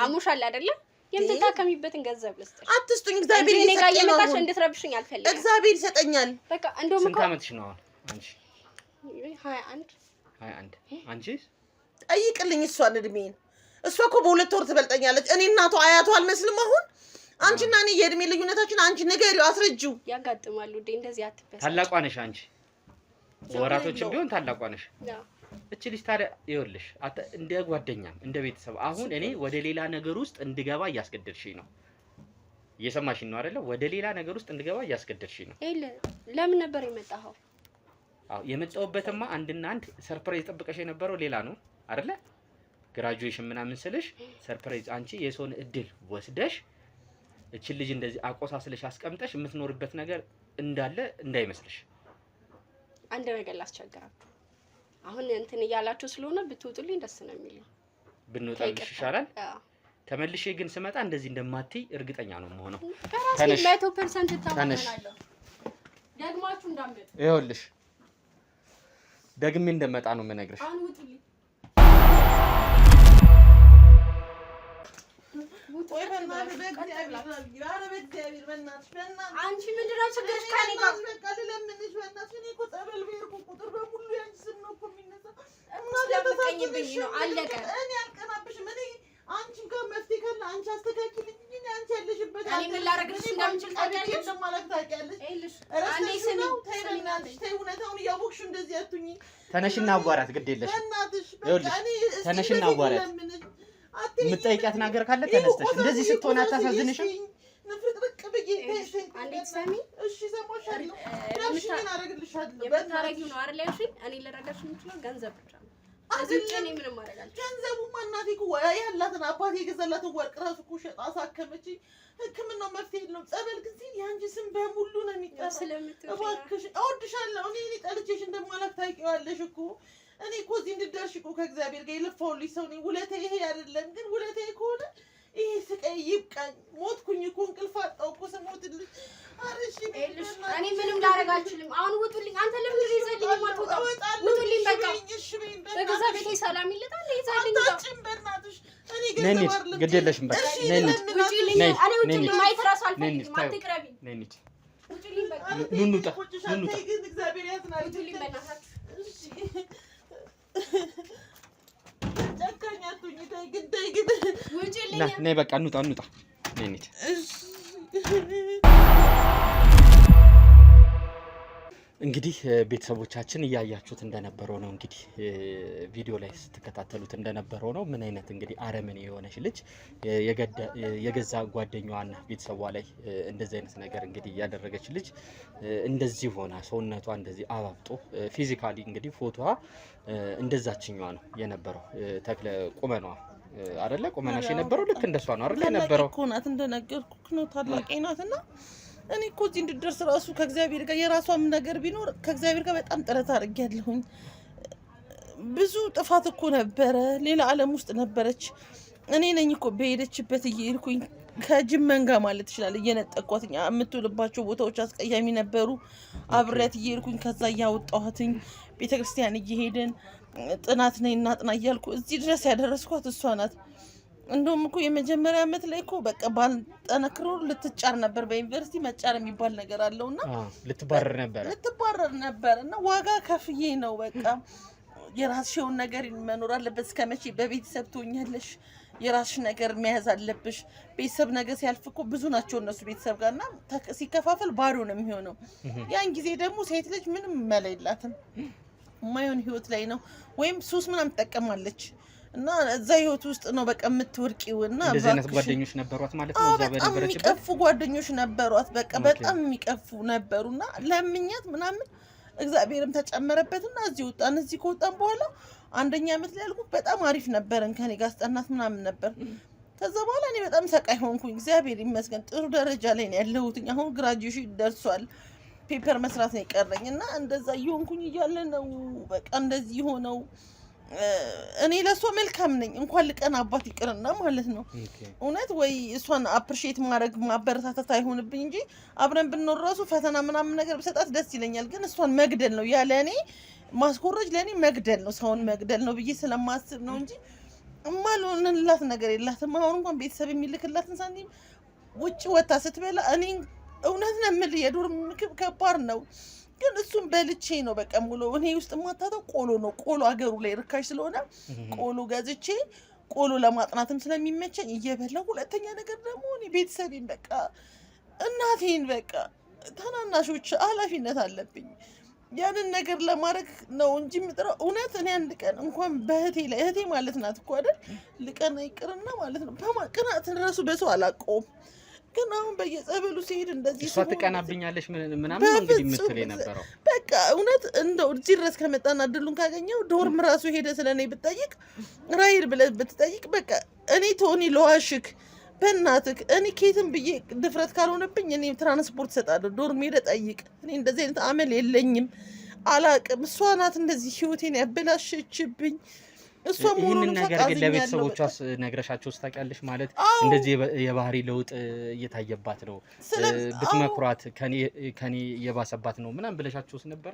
አሙሻል አይደለ? የምትታከሚበትን ገንዘብ ልስጥሽ። አትስጡኝ። እግዚአብሔር ይሰጠኛል። ነው እንድትረብሽኝ አልፈልግም። እግዚአብሔር ይሰጠኛል። በቃ እንደውም ስንት ዓመትሽ ነው አንቺ? 21 አንቺ ጠይቅልኝ እሷን እድሜን። እሷ እኮ በ2 ወር ትበልጠኛለች። እኔ እናቷ አያቷ አልመስልም። አሁን አንቺና እኔ የእድሜ ልዩነታችን አንቺ ንገሪው፣ አስረጂው። ያጋጥማሉ እንዴ እንደዚህ አትበሳጭ። ታላቋ ነሽ አንቺ፣ ወራቶችም ቢሆን ታላቋ ነሽ። እቺ ልጅ ታዲያ ይኸውልሽ እንደ ጓደኛም እንደ ቤተሰብ አሁን እኔ ወደ ሌላ ነገር ውስጥ እንድገባ እያስገደድሽኝ ነው። እየሰማሽኝ ነው አይደለ? ወደ ሌላ ነገር ውስጥ እንድገባ እያስገደድሽኝ ነው። ለምን ነበር የመጣኸው? አዎ የመጣሁበትማ አንድና አንድ ሰርፕራይዝ ጠብቀሽ የነበረው ሌላ ነው አይደለ? ግራጁዌሽን ምናምን ስልሽ ሰርፕራይዝ አንቺ የሰውን እድል ወስደሽ እቺ ልጅ እንደዚህ አቆሳስለሽ አስቀምጠሽ የምትኖርበት ነገር እንዳለ እንዳይመስልሽ። አንድ ነገር ላስቸግራችሁ። አሁን እንትን እያላችሁ ስለሆነ ብትወጡልኝ ደስ ነው የሚለው። ብንወጣልሽ ይሻላል። ተመልሼ ግን ስመጣ እንደዚህ እንደማትይ እርግጠኛ ነው የምሆነው። ተነሽ 100% ተማመናለሁ። ደግማችሁ እንዳምጥ። ይኸውልሽ ደግሜ እንደመጣ ነው የምነግርሽ። አሁን ውጡልኝ። ወይ በእናትህ በእግዚአብሔር በእናትሽ አንቺ ምንድን ነው ችግርሽ? ከእኔ ጋር በቃ ልለምንሽ በእናትሽ። እኔ እኮ ጸበል ብሄድኩ ቁጥር በሙሉ ያንቺ ስም ነው እኮ የሚነሳው። ስለምትቀኝብኝ ነው። አለቀ። እኔ አልቀናብሽም። እኔ አንቺን ጋር መፍትሄ ካለ አንቺ አስተካክልኝ። እኔ አንቺ ያለሽበት እኔ ምን ላደርግልሽ እንደምችል ታውቂያለሽ። እንደማላውቅ ታውቂያለሽ። አንዴ ስሚ፣ ተይ በእናትሽ ተይ። እውነታውን እያወቅሽው እንደዚህ አትሁኚ። ተነሽና አዋራት። ግድ የለሽም በእናትሽ። ይኸውልሽ ተነሽና አዋራት። የምትጠይቂያት ነገር ካለ ተነስተሽ እንደዚህ ስትሆን አታሳዝንሽም? ንፍርጥርቅ ብዬ አንዴ ትሰሚ። እሺ እሰማሻለሁ። ምን አደርግልሻለሁ? የምታረጊው ነው አይደል? ያልሽኝ እኔ ልረዳሽ የምችለው ገንዘብ ብቻ ነው። እዚህ እኔ ምንም አደርጋለሁ። ገንዘቡማ እናቴ እኮ ያላትን አባቴ የገዛላትን ወርቅ እራሱ እኮ ሸጣ አሳከመችኝ። ሕክምናው መፍትሄ የለውም። ጸበል ግን ሲል የአንቺ ስም በሙሉ ነው የሚጠራው። እባክሽ እወድሻለሁ። እኔ ጠልቼሽ እንደማላውቅ ታውቂዋለሽ እኮ። እኔ እኮ እዚህ እንድደርሽ እኮ ከእግዚአብሔር ጋር የለፋሁልሽ ሰው ነኝ። ውለታዬ ይሄ አይደለም፣ ግን ውለታዬ ከሆነ ይሄ ስቃይ ይብቃኝ። ሞትኩኝ እኮ እንቅልፍ አጣሁ እኮ ስሞትልሽ። አረሽ እኔ ምንም ላደርግ አልችልም። አሁን ውጡልኝ። አንተ ለምን ይዘልኝ ማትወጣው? ውጡልኝ በቃ። በገዛ ቤቴ ሰላም ይልጣል። ይዘልኝ አታጭም በእናትሽ። እኔ ነኝ ግድ የለሽም በቃ ነኝ። ውጪልኝ። እኔ ውጪልኝ። ማየት እራሱ አልፈልግም። አትቅረቢ። ነኝ ውጪልኝ በቃ። ኑኑጣ ኑኑጣ ግን እግዚአብሔር ያዝናል። ውጪልኝ በእናታችሁ። እሺ ጨካኝ አትሁኝ። ተይ ግን ውጪልኝ። ነይ በቃ እንውጣ እንውጣ። ነኝ እንግዲህ ቤተሰቦቻችን እያያችሁት እንደነበረው ነው። እንግዲህ ቪዲዮ ላይ ስትከታተሉት እንደነበረው ነው። ምን አይነት እንግዲህ አረመኔ የሆነች ልጅ የገዛ ጓደኛዋና ቤተሰቧ ላይ እንደዚህ አይነት ነገር እንግዲህ ያደረገች ልጅ እንደዚህ ሆና ሰውነቷ እንደዚህ አባብጦ ፊዚካሊ እንግዲህ ፎቶዋ እንደዛችኛዋ ነው የነበረው። ተክለ ቁመኗ አይደለ ቁመናሽ የነበረው ልክ እንደሷ ነው አይደለ የነበረው። እኮ ናት እንደነገርኩህ ነው። ታላቄ ናትና እኔ እኮ እዚህ እንድደርስ ራሱ ከእግዚአብሔር ጋር የራሷም ነገር ቢኖር ከእግዚአብሔር ጋር በጣም ጥረት አድርጌያለሁኝ። ብዙ ጥፋት እኮ ነበረ፣ ሌላ ዓለም ውስጥ ነበረች። እኔ ነኝ እኮ በሄደችበት እየሄድኩኝ ከጅብ መንጋ ማለት ይችላል እየነጠቋት። የምትውልባቸው ቦታዎች አስቀያሚ ነበሩ። አብሬያት እየሄድኩኝ ከዛ እያወጣኋትኝ ቤተክርስቲያን እየሄድን ጥናት ነኝ እና ጥና እያልኩ እዚህ ድረስ ያደረስኳት እሷ ናት። እንደውም እኮ የመጀመሪያ ዓመት ላይ እኮ በቃ ባልጠነክሮ ልትጫር ነበር። በዩኒቨርሲቲ መጫር የሚባል ነገር አለውና ልትባረር ነበር እና ዋጋ ከፍዬ ነው በቃ የራስሽውን ነገር መኖር አለበት። እስከመቼ በቤተሰብ ትሆኛለሽ? የራስሽ ነገር መያዝ አለብሽ። ቤተሰብ ነገር ሲያልፍ እኮ ብዙ ናቸው እነሱ ቤተሰብ ጋር እና ሲከፋፈል ባዶ ነው የሚሆነው። ያን ጊዜ ደግሞ ሴት ልጅ ምንም መላ የላትም። የማይሆን ህይወት ላይ ነው ወይም ሱስ ምናምን ትጠቀማለች እና እዛ ህይወት ውስጥ ነው በቃ የምትወርቂው። እና እንደዚህ አይነት ጓደኞች ነበሯት ማለት ነው። እዛ በነበረችበት የሚቀፉ ጓደኞች ነበሯት። በቃ በጣም የሚቀፉ ነበሩና ለምኛት ምናምን እግዚአብሔርም ተጨመረበትና እዚህ ወጣን። እዚህ ከወጣን በኋላ አንደኛ ዓመት ላይ ያልኩት በጣም አሪፍ ነበርን። ከኔ ጋር አስጠናት ምናምን ነበር። ከዛ በኋላ እኔ በጣም ሰቃይ ሆንኩኝ። እግዚአብሔር ይመስገን ጥሩ ደረጃ ላይ ነው ያለሁት። አሁን ግራጁዌሽን ደርሷል። ፔፐር መስራት ነው የቀረኝ እና እንደዛ እየሆንኩኝ እያለ ነው በቃ እንደዚህ ሆነው። እኔ ለሷ መልካም ነኝ እንኳን ልቀን አባት ይቅርና ማለት ነው። እውነት ወይ እሷን አፕሪሺየት ማድረግ ማበረታታት አይሆንብኝ እንጂ አብረን ብንኖር ራሱ ፈተና ምናምን ነገር ብሰጣት ደስ ይለኛል። ግን እሷን መግደል ነው ያለ እኔ ማስኮረጅ ለእኔ መግደል ነው፣ ሰውን መግደል ነው ብዬ ስለማስብ ነው እንጂ እማልሆንላት ነገር የላትም። አሁን እንኳን ቤተሰብ የሚልክላትን ሳንቲም ውጭ ወታ ስትበላ እኔ እውነት ነው የምልህ የዱር ምግብ ከባድ ነው። ግን እሱም በልቼ ነው በቃ ሙሉ እኔ ውስጥ ማታተው ቆሎ ነው። ቆሎ አገሩ ላይ ርካሽ ስለሆነ ቆሎ ገዝቼ ቆሎ ለማጥናትም ስለሚመቸኝ እየበላሁ፣ ሁለተኛ ነገር ደግሞ እኔ ቤተሰቤን በቃ እናቴን በቃ ታናናሾች ኃላፊነት አለብኝ። ያንን ነገር ለማድረግ ነው እንጂ የምጥረው እውነት እኔ አንድ ቀን እንኳን በእህቴ ላይ እህቴ ማለት ናት እኮ አይደል ልቀና ይቅርና ማለት ነው ቅናትን ራሱ በሰው አላውቀውም። ግን አሁን በየጸበሉ ሲሄድ እንደዚህ እሷ ትቀናብኛለሽ ምናምን ነው እንግዲህ የምትል የነበረው። በቃ እውነት እንደው እዚህ ድረስ ከመጣና እድሉን ካገኘው ዶርም ራሱ ሄደ ስለኔ ብትጠይቅ ራይል ብለህ ብትጠይቅ በቃ እኔ ቶኒ ለዋሽክ በእናትህ እኔ ኬትም ብዬ ድፍረት ካልሆነብኝ እኔ ትራንስፖርት እሰጣለሁ። ዶርም ሄደ ጠይቅ። እኔ እንደዚህ አይነት አመል የለኝም፣ አላቅም። እሷ ናት እንደዚህ ህይወቴን ያበላሸችብኝ። ይህንን ነገር ግን ለቤተሰቦቿስ ነግረሻቸው ታውቂያለሽ? ማለት እንደዚህ የባህሪ ለውጥ እየታየባት ነው ብትመክሯት ከኔ የባሰባት ነው ምናምን ብለሻቸውስ ነበረ?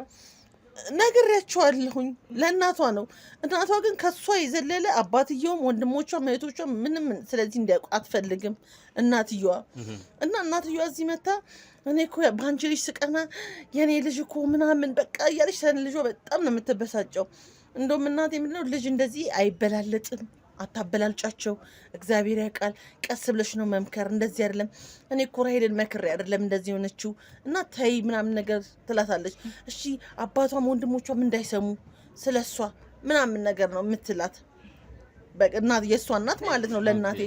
ነግሬያቸዋለሁኝ። ለእናቷ ነው። እናቷ ግን ከሷ የዘለለ አባትየውም ወንድሞቿም እህቶቿም ምንም ስለዚህ እንዲያውቁ አትፈልግም እናትየዋ። እና እናትየዋ እዚህ መታ እኔ እኮ በአንቺ ልጅ ስቀና የኔ ልጅ እኮ ምናምን በቃ እያለች ሰን ልጇ በጣም ነው የምትበሳጨው። እንደውም እናቴ ምንድነው ልጅ እንደዚህ አይበላለጥም፣ አታበላልጫቸው፣ እግዚአብሔር ያውቃል፣ ቀስ ብለሽ ነው መምከር፣ እንደዚህ አይደለም። እኔ እኮ ራሄልን መክሬ አይደለም እንደዚህ ሆነችው እና ተይ ምናምን ነገር ትላታለች። እሺ አባቷም ወንድሞቿም እንዳይሰሙ ስለሷ ምናምን ነገር ነው የምትላት። በእናት የእሷ እናት ማለት ነው ለእናቴ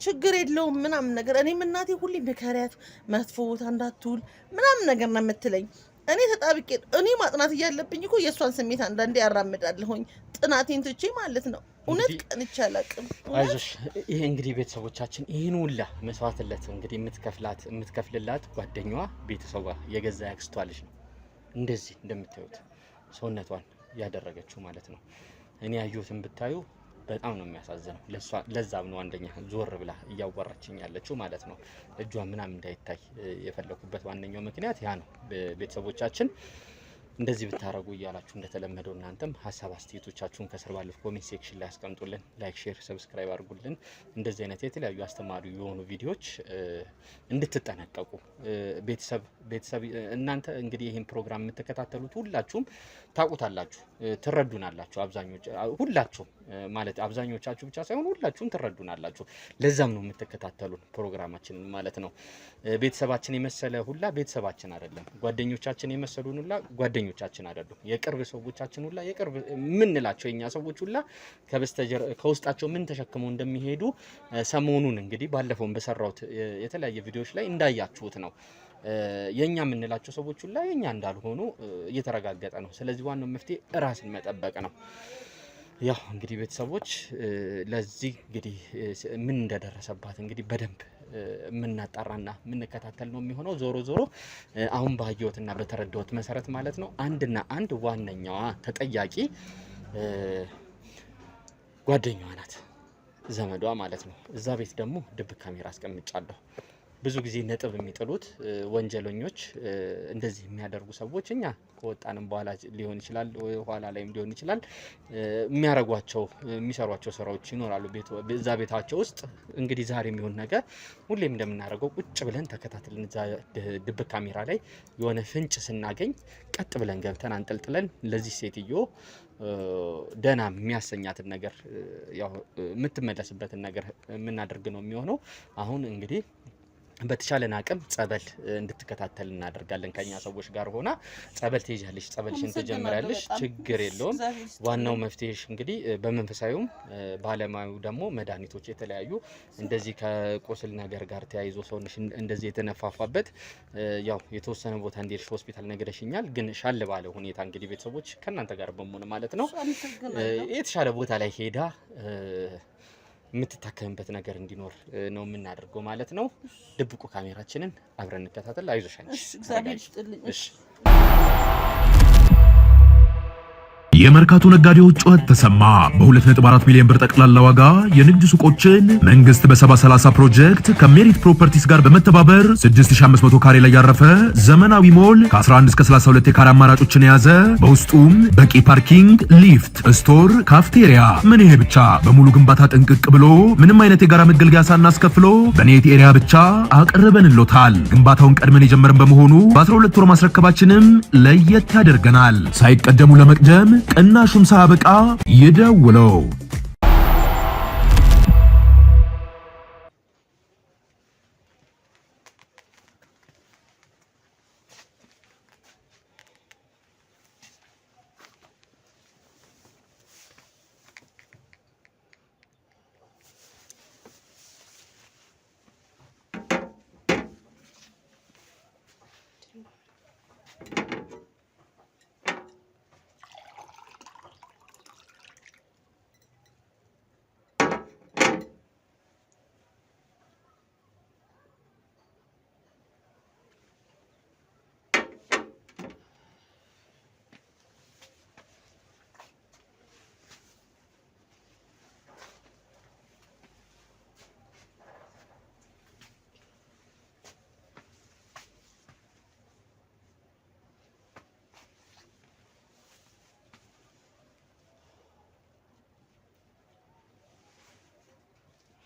ችግር የለውም ምናምን ነገር። እኔም እናቴ ሁሌ ምከሪያት መጥፎ ቦታ እንዳትውል ምናምን ነገር ነው የምትለኝ። እኔ ተጣብቄ እኔ ማጥናት እያለብኝ እኮ የእሷን ስሜት አንዳንዴ ያራምዳለሁኝ ጥናቴን ትቼ ማለት ነው። እውነት ቀንቼ አላውቅም። አይዞሽ። ይሄ እንግዲህ ቤተሰቦቻችን ይህን ሁላ መስዋዕትነት እንግዲህ የምትከፍልላት ጓደኛዋ ቤተሰቧ የገዛ ያክስቷ ልጅ ነው እንደዚህ እንደምታዩት ሰውነቷን ያደረገችው ማለት ነው። እኔ ያየሁትን ብታዩ በጣም ነው የሚያሳዝነው። ለዛም ነው አንደኛ ዞር ብላ እያወራችኝ ያለችው ማለት ነው። እጇ ምናምን እንዳይታይ የፈለኩበት ዋነኛው ምክንያት ያ ነው። ቤተሰቦቻችን እንደዚህ ብታረጉ እያላችሁ እንደተለመደው እናንተም ሀሳብ አስተያየቶቻችሁን ከስር ባለው ኮሜንት ሴክሽን ላይ አስቀምጡልን። ላይክ፣ ሼር፣ ሰብስክራይብ አድርጉልን። እንደዚህ አይነት የተለያዩ አስተማሪ የሆኑ ቪዲዮዎች እንድትጠነቀቁ ቤተሰብ እናንተ እንግዲህ ይህን ፕሮግራም የምትከታተሉት ሁላችሁም ታውቁታላችሁ፣ ትረዱናላችሁ። ሁላችሁም ማለት አብዛኞቻችሁ ብቻ ሳይሆን ሁላችሁም ትረዱናላችሁ። ለዛም ነው የምትከታተሉን ፕሮግራማችንን ማለት ነው። ቤተሰባችን የመሰለ ሁላ ቤተሰባችን አይደለም፣ ጓደኞቻችን የመሰሉን ሁላ ጓደኞቻችን አይደሉም። የቅርብ ሰዎቻችን ሁላ የቅርብ የምንላቸው የኛ ሰዎች ሁላ ከውስጣቸው ምን ተሸክመው እንደሚሄዱ ሰሞኑን እንግዲህ ባለፈውን በሰራሁት የተለያየ ቪዲዮዎች ላይ እንዳያችሁት ነው። የኛ የምንላቸው ሰዎች ሁላ የኛ እንዳልሆኑ እየተረጋገጠ ነው። ስለዚህ ዋናው መፍትሄ ራስን መጠበቅ ነው። ያው እንግዲህ ቤተሰቦች ለዚህ እንግዲህ ምን እንደደረሰባት እንግዲህ በደንብ የምናጣራና የምንከታተል ነው የሚሆነው። ዞሮ ዞሮ አሁን ባየሁትና በተረዳሁት መሰረት ማለት ነው አንድና አንድ ዋነኛዋ ተጠያቂ ጓደኛዋ ናት፣ ዘመዷ ማለት ነው። እዛ ቤት ደግሞ ድብቅ ካሜራ አስቀምጫለሁ። ብዙ ጊዜ ነጥብ የሚጥሉት ወንጀለኞች እንደዚህ የሚያደርጉ ሰዎች እኛ ከወጣንም በኋላ ሊሆን ይችላል፣ ኋላ ላይም ሊሆን ይችላል፣ የሚሰሯቸው ስራዎች ይኖራሉ እዛ ቤታቸው ውስጥ። እንግዲህ ዛሬ የሚሆን ነገር ሁሌም እንደምናደርገው ቁጭ ብለን ተከታትለን እዛ ድብቅ ካሜራ ላይ የሆነ ፍንጭ ስናገኝ ቀጥ ብለን ገብተን አንጠልጥለን ለዚህ ሴትዮ ደህና የሚያሰኛትን ነገር ያው የምትመለስበትን ነገር የምናደርግ ነው የሚሆነው። አሁን እንግዲህ በተቻለን አቅም ጸበል እንድትከታተል እናደርጋለን። ከኛ ሰዎች ጋር ሆና ጸበል ትይዣለሽ፣ ጸበልሽን ትጀምሪያለሽ፣ ችግር የለውም። ዋናው መፍትሄሽ እንግዲህ በመንፈሳዊውም ባለማዩ ደግሞ መድኃኒቶች የተለያዩ እንደዚህ ከቁስል ነገር ጋር ተያይዞ ሰውነሽ እንደዚህ የተነፋፋበት ያው የተወሰነ ቦታ እንዲሄድሽ ሆስፒታል ነገረሽኛል። ግን ሻል ባለ ሁኔታ እንግዲህ ቤተሰቦች ከእናንተ ጋር በመሆን ማለት ነው የተሻለ ቦታ ላይ ሄዳ የምትታከምበት ነገር እንዲኖር ነው የምናደርገው ማለት ነው። ድብቁ ካሜራችንን አብረን እንከታተል። አይዞሽ አንቺ። እግዚአብሔር ይስጥልኝ። የመርካቶ ነጋዴዎች ጩኸት ተሰማ። በ2.4 ሚሊዮን ብር ጠቅላላ ዋጋ የንግድ ሱቆችን መንግስት በ70/30 ፕሮጀክት ከሜሪት ፕሮፐርቲስ ጋር በመተባበር 6500 ካሬ ላይ ያረፈ ዘመናዊ ሞል ከ11 እስከ 32 የካሬ አማራጮችን የያዘ በውስጡም በቂ ፓርኪንግ፣ ሊፍት፣ ስቶር፣ ካፍቴሪያ ምን ይሄ ብቻ በሙሉ ግንባታ ጥንቅቅ ብሎ ምንም አይነት የጋራ መገልገያ ሳናስከፍሎ በኔት ኤሪያ ብቻ አቅርበንሎታል። ግንባታውን ቀድመን የጀመረን በመሆኑ በ12 ወር ማስረከባችንም ለየት ያደርገናል። ሳይቀደሙ ለመቅደም ቅናሹም ሳያበቃ ይደውለው።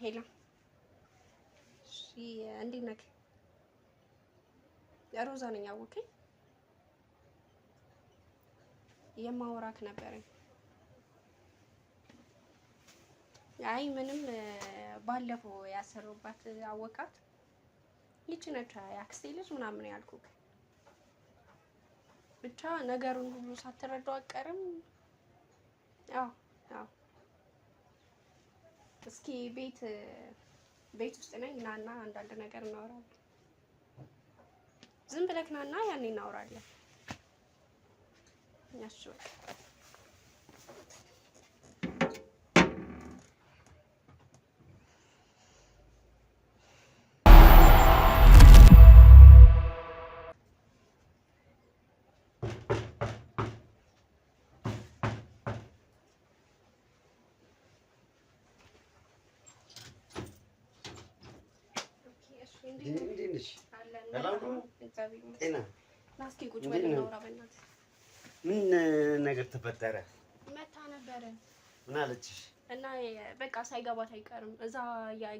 ሄሎ፣ እሺ፣ እንዴት ነህ? ሮዛ ነኝ። አወከኝ? የማወራክ ነበረኝ። አይ ምንም፣ ባለፈው ያሰሩባት አወቃት። ይቺ ነች ያክስቴ ልጅ ምናምን ያልኩክ። ብቻ ነገሩን ሁሉ ሳትረዳው አቀርም። አዎ እስኪ ቤት ውስጥ ነኝ። ናና አንዳንድ ነገር እናወራለን። ዝም ብለህ ናና ያኔ እናወራለን። እሺ ምን ነገር ተፈጠረ? መታ ነበረ። ምን አለችሽ? እና በቃ ሳይገባት አይቀርም። እዛ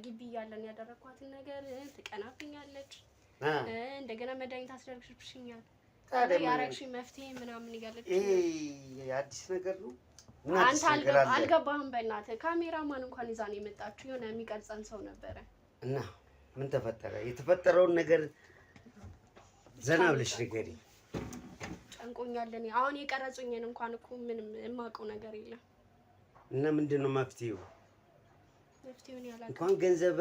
ግቢ እያለን ያደረኳትን ነገር ትቀናብኛለች። እንደገና መድኃኒት አስደርግሽብሽኛል፣ ያረግሽ መፍትሄ ምናምን እያለች። ይሄ አዲስ ነገር ነው። አንተ አልገባህም። በእናትህ ካሜራማን እንኳን ይዛ ነው የመጣችው። የሆነ የሚቀርጸን ሰው ነበረ። እና ምን ተፈጠረ? የተፈጠረውን ነገር ዘና ብለሽ ንገሪኝ። ጨንቆኛል። እኔ አሁን የቀረጹኝን እንኳን እኮ ምንም የማውቀው ነገር የለም። እና ምንድነው መፍትሄው? መፍትሄውን ያላቀ እንኳን ገንዘብ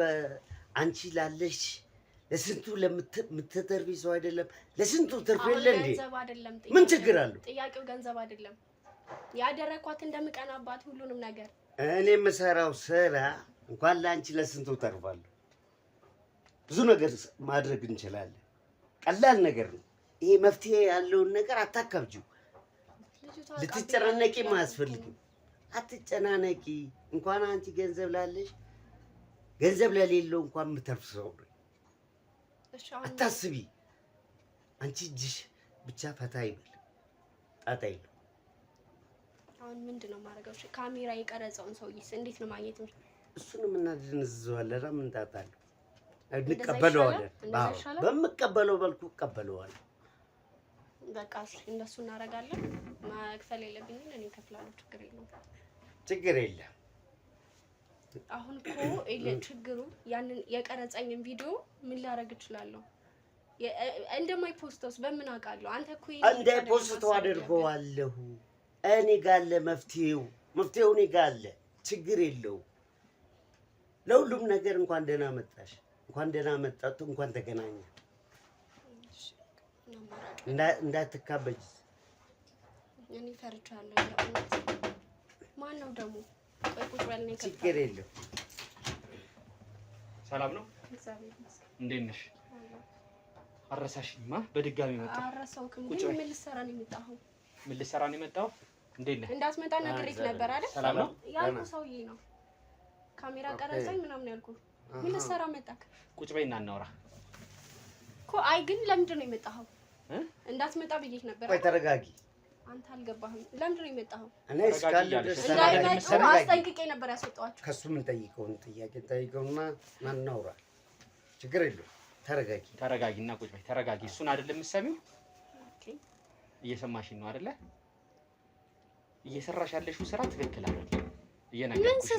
አንቺ ላለሽ ለስንቱ ለምትተርፊ ሰው አይደለም ለስንቱ ትርፍ የለ እንዴ? ገንዘብ አይደለም። ምን ችግር አለው? ጥያቄው ገንዘብ አይደለም። ያደረኳት እንደምቀናባት ሁሉንም ነገር እኔ የምሰራው ስራ እንኳን ለአንቺ ለስንቱ ተርፋለሁ። ብዙ ነገር ማድረግ እንችላለን። ቀላል ነገር ነው ይሄ። መፍትሄ ያለውን ነገር አታካብጂው። ልትጨናነቂ አያስፈልግም። አትጨናነቂ። እንኳን አንቺ ገንዘብ ላለሽ ገንዘብ ለሌለው እንኳን የምተርፍ ሰው ነው። አታስቢ። አንቺ እጅሽ ብቻ ፈታ ይበል፣ ጣጣ የለው። አሁን ምንድነው ማድረገው? እሺ ካሜራ የቀረጸውን ሰውዬስ እንዴት ነው ማግኘት? እሱንም እናድንዝዋለና ምን ጣጣ አለው? እንቀበለዋለን። በምቀበለው መልኩ እቀበለዋለሁ። በቃ እሺ እንደሱ እናደርጋለን። መክፈል የለብኝም እኔ እከፍላለሁ። ችግር የለውም። ችግር የለም። አሁን እኮ ችግሩ ያንን የቀረጸኝን ቪዲዮ ምን ላደርግ እችላለሁ? እንደማይፖስተውስ በምን አውቃለሁ? አንተ እኮ እንዳይፖስተው አደርገዋለሁ። እኔ ጋር አለ መፍትሄው እኔ ጋር አለ። ችግር የለውም። ለሁሉም ነገር እንኳን ደህና መጣሽ፣ እንኳን ደህና መጣቱ፣ እንኳን ተገናኘ። እንዳትካበጅ። እኔ ፈርቻለሁ። ማን ነው ደግሞ? ቆይ ቁጭ በል ነው። ችግር የለም። ሰላም ነው? እንዴት ነሽ? አረሳሽኝማ? በድጋሚ መጣ። አረሳውክም። ግን ምን ልትሰራ ነው የመጣኸው? ምን ልትሰራ ነው የመጣው? እንዴት ነህ? እንዳትመጣ ነግሬህ ነበር አይደል? ሰላም ነው ያልኩህ ሰውዬ ነው። ካሜራ ቀረጸኝ ምናምን ያልኩህ። ምን ልትሰራ መጣክ? ቁጭ በይና እናውራ እኮ። አይ ግን ለምንድን ነው የመጣኸው? እንዳትመጣ ብዬሽ ነበር። ቆይ ተረጋጊ። አንተ አልገባህም። ለምንድን ነው የመጣኸው? እኔ እስካለ ድረስ እንዳይመጡ አስጠንቅቄ ነበር ያስወጣኋቸው። ከሱ ምን ጠይቀውን ጥያቄ ጠይቀውና እናውራ። ችግር የለውም። ተረጋጊ። ተረጋጊና ቁጭ በይ። ተረጋጊ። እሱን አይደለም የምትሰሚው? እየሰማሽኝ ነው አይደለ? እየሰራሽ ያለሽው ስራ ትክክል አይደለም። እየነገርኩሽ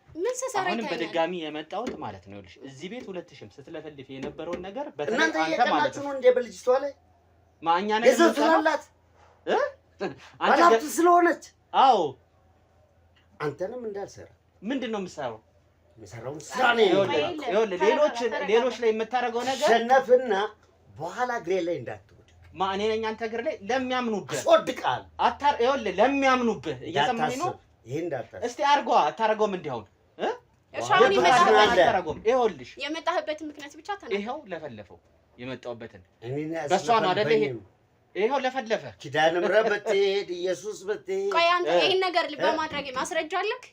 ምን ስሰራ አሁንም በድጋሚ የመጣሁት ማለት ነው። ይኸውልሽ እዚህ ቤት 2000 ስትለፈልፍ የነበረውን ነገር እናንተ እየቀናችሁ ነው እንደ በልጅቷ ላይ ማኛ ነገር ስላላት አንተ ስለሆነች። አዎ አንተንም እንዳልሰራ ምንድነው የምሰራው? የምሰራውን ስራ ነው። ይኸውልህ ሌሎች ላይ የምታደርገው ነገር ሸነፍና በኋላ እግሬ ላይ እንዳትወድቅ። እኔ ነኝ አንተ እግር ላይ ለሚያምኑብህ ወድቃል። ይኸውልህ ለሚያምኑብህ እየሰማኸኝ ነው? ይሄ እንዳታስ እስቲ አታረገውም እንዲያውን እሻውን ይኸውልሽ የመጣህበት ምክንያት ብቻ ተናገር። ይኸው ለፈለፈው የመጣሁበትን እኔና በሷ ነው አይደል? ይኸው ለፈለፈ ኪዳነ ምሕረት ብትሄድ ኢየሱስ ብትሄድ። ቆይ አንተ ይሄን ነገር በማድረግ ማስረጃ አለክ?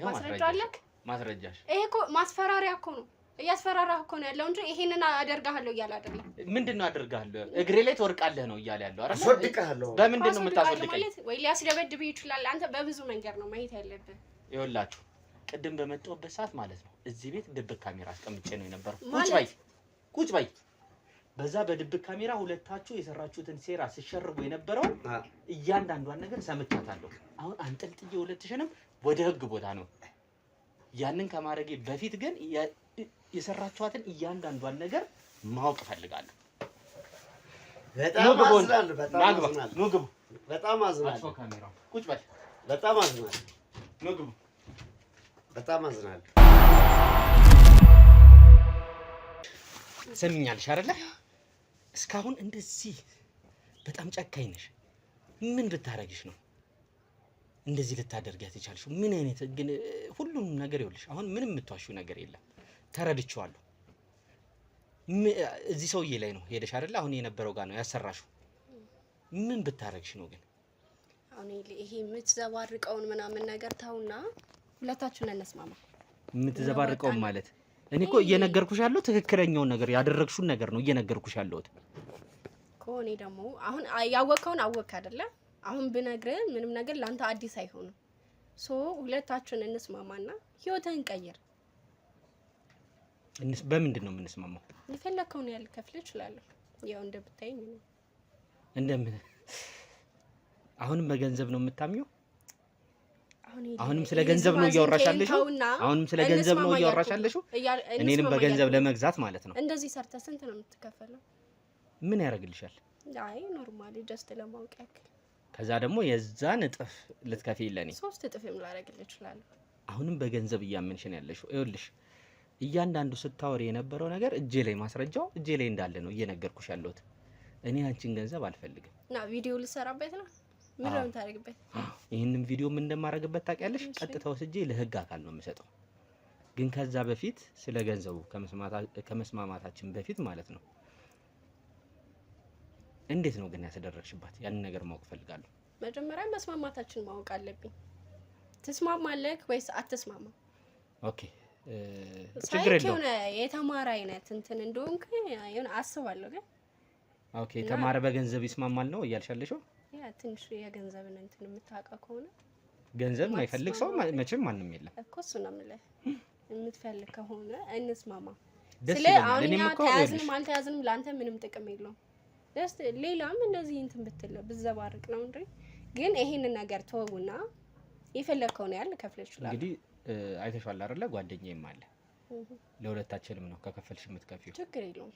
ማስረጃ አለክ? ማስረጃሽ? ይሄ እኮ ማስፈራሪያ እኮ ነው። እያስፈራራህ እኮ ነው ያለው እንጂ ይሄንን አደርጋለሁ እያለ አይደለም። ምንድነው አደርጋለሁ? እግሬ ላይ ትወርቃለህ ነው እያለ ያለው አይደል? አስወድቅሃለሁ። በምንድን ነው የምታስወድቀኝ? ወይ ሊያስደበድብ ይችላል። አንተ በብዙ መንገድ ነው ማየት ያለብህ። ይኸውላችሁ ቅድም በመጣሁበት ሰዓት ማለት ነው እዚህ ቤት ድብቅ ካሜራ አስቀምጬ ነው የነበረው። ቁጭ በይ። በዛ በድብቅ ካሜራ ሁለታችሁ የሰራችሁትን ሴራ ሲሸርጉ የነበረው እያንዳንዷን ነገር ሰምቻታለሁ። አሁን አንጠልጥዬ 2000ንም ወደ ህግ ቦታ ነው። ያንን ከማድረጌ በፊት ግን የሰራችኋትን እያንዳንዷን ነገር ማወቅ ፈልጋለሁ። በጣም አዝናለሁ። በጣም አዝናለሁ። ካሜራው ቁጭ በል። በጣም አዝናለሁ። ምግቡ በጣም አዝናለሁ። ሰሚኛልሽ አይደለ? እስካሁን እንደዚህ በጣም ጨካኝ ነሽ። ምን ብታረግሽ ነው እንደዚህ ልታደርጊያት የቻልሽው? ምን አይነት ግን ሁሉም ነገር ይኸውልሽ፣ አሁን ምንም የምትዋሺው ነገር የለም። ተረድቼዋለሁ። እዚህ ሰውዬ ላይ ነው ሄደሽ አይደለ? አሁን የነበረው ጋር ነው ያሰራሽው። ምን ብታረግሽ ነው ግን? አሁን ይሄ የምትዘባርቀውን ምናምን ነገር ተውና ሁለታችንን እንስማማ። የምትዘባርቀውን ማለት እኔ እኮ እየነገርኩሽ ያለው ትክክለኛውን ነገር ያደረግሽውን ነገር ነው እየነገርኩሽ ያለሁት እኮ። እኔ ደግሞ አሁን ያወቀውን አወቅ አይደለ? አሁን ብነግርህ ምንም ነገር ላንተ አዲስ አይሆንም። ሁለታችንን እንስማማና ህይወትህን ቀይር። በምንድን ነው የምንስማማው? የፈለከውን ያህል ከፍል እችላለሁ። ያው እንደምታይኝ ነው። እንደምን አሁንም በገንዘብ ነው የምታምኚው? አሁንም ስለ ገንዘብ ነው እያወራሻለሽው? አሁንም ስለ ገንዘብ ነው እያወራሻለሽው? እኔንም በገንዘብ ለመግዛት ማለት ነው። እንደዚህ ሰርተህ ስንት ነው የምትከፈለው? ምን ያደርግልሻል? አይ ኖርማሊ ጀስት ለማወቅ ያክል። ከዛ ደግሞ የዛን እጥፍ ልትከፊ ለኔ 3 እጥፍም ላደርግልህ እችላለሁ። አሁንም በገንዘብ እያመንሽ ነው ያለሽው። ይኸውልሽ እያንዳንዱ ስታወሪ የነበረው ነገር እጄ ላይ ማስረጃው እጄ ላይ እንዳለ ነው እየነገርኩሽ ያለሁት። እኔ አንቺን ገንዘብ አልፈልግም። ቪዲዮ ልሰራበት ነው። ምን ነው ታረግበት? ይሄንን ቪዲዮ ምን እንደማረግበት ታውቂያለሽ? ቀጥታ ወስጄ ለህግ አካል ነው የምሰጠው። ግን ከዛ በፊት ስለ ገንዘቡ ከመስማማታችን በፊት ማለት ነው እንዴት ነው ግን ያስደረግሽባት? ያንን ነገር ማወቅ ፈልጋለሁ። መጀመሪያ መስማማታችን ማወቅ አለብኝ። ትስማማለህ ወይስ አትስማማም? ኦኬ ችግር የለውም። የተማረ አይነት እንትን እንደሆንክ የሆነ አስባለሁ። ግን ኦኬ ተማረ በገንዘብ ይስማማል ነው እያልሻለሽው? ያ ትንሽ የገንዘብን እንትን የምታውቀው ከሆነ ገንዘብ ማይፈልግ ሰው መቼም ማንም የለም እኮ እሱ ነው የምልህ። የምትፈልግ ከሆነ እንስማማ። ስለ አሁን ተያዝንም አልተያዝንም ላንተ ምንም ጥቅም የለውም። ሌላም እንደዚህ እንትን ብትል ብዘባርቅ ነው እንዴ? ግን ይሄንን ነገር ተወውና የፈለከውን ያህል ከፍለሽ ይችላል። እንግዲህ አይተሻል አይደለ? ጓደኛዬም አለ። ለሁለታችንም ነው ከከፈልሽ የምትከፊው። ችግር የለውም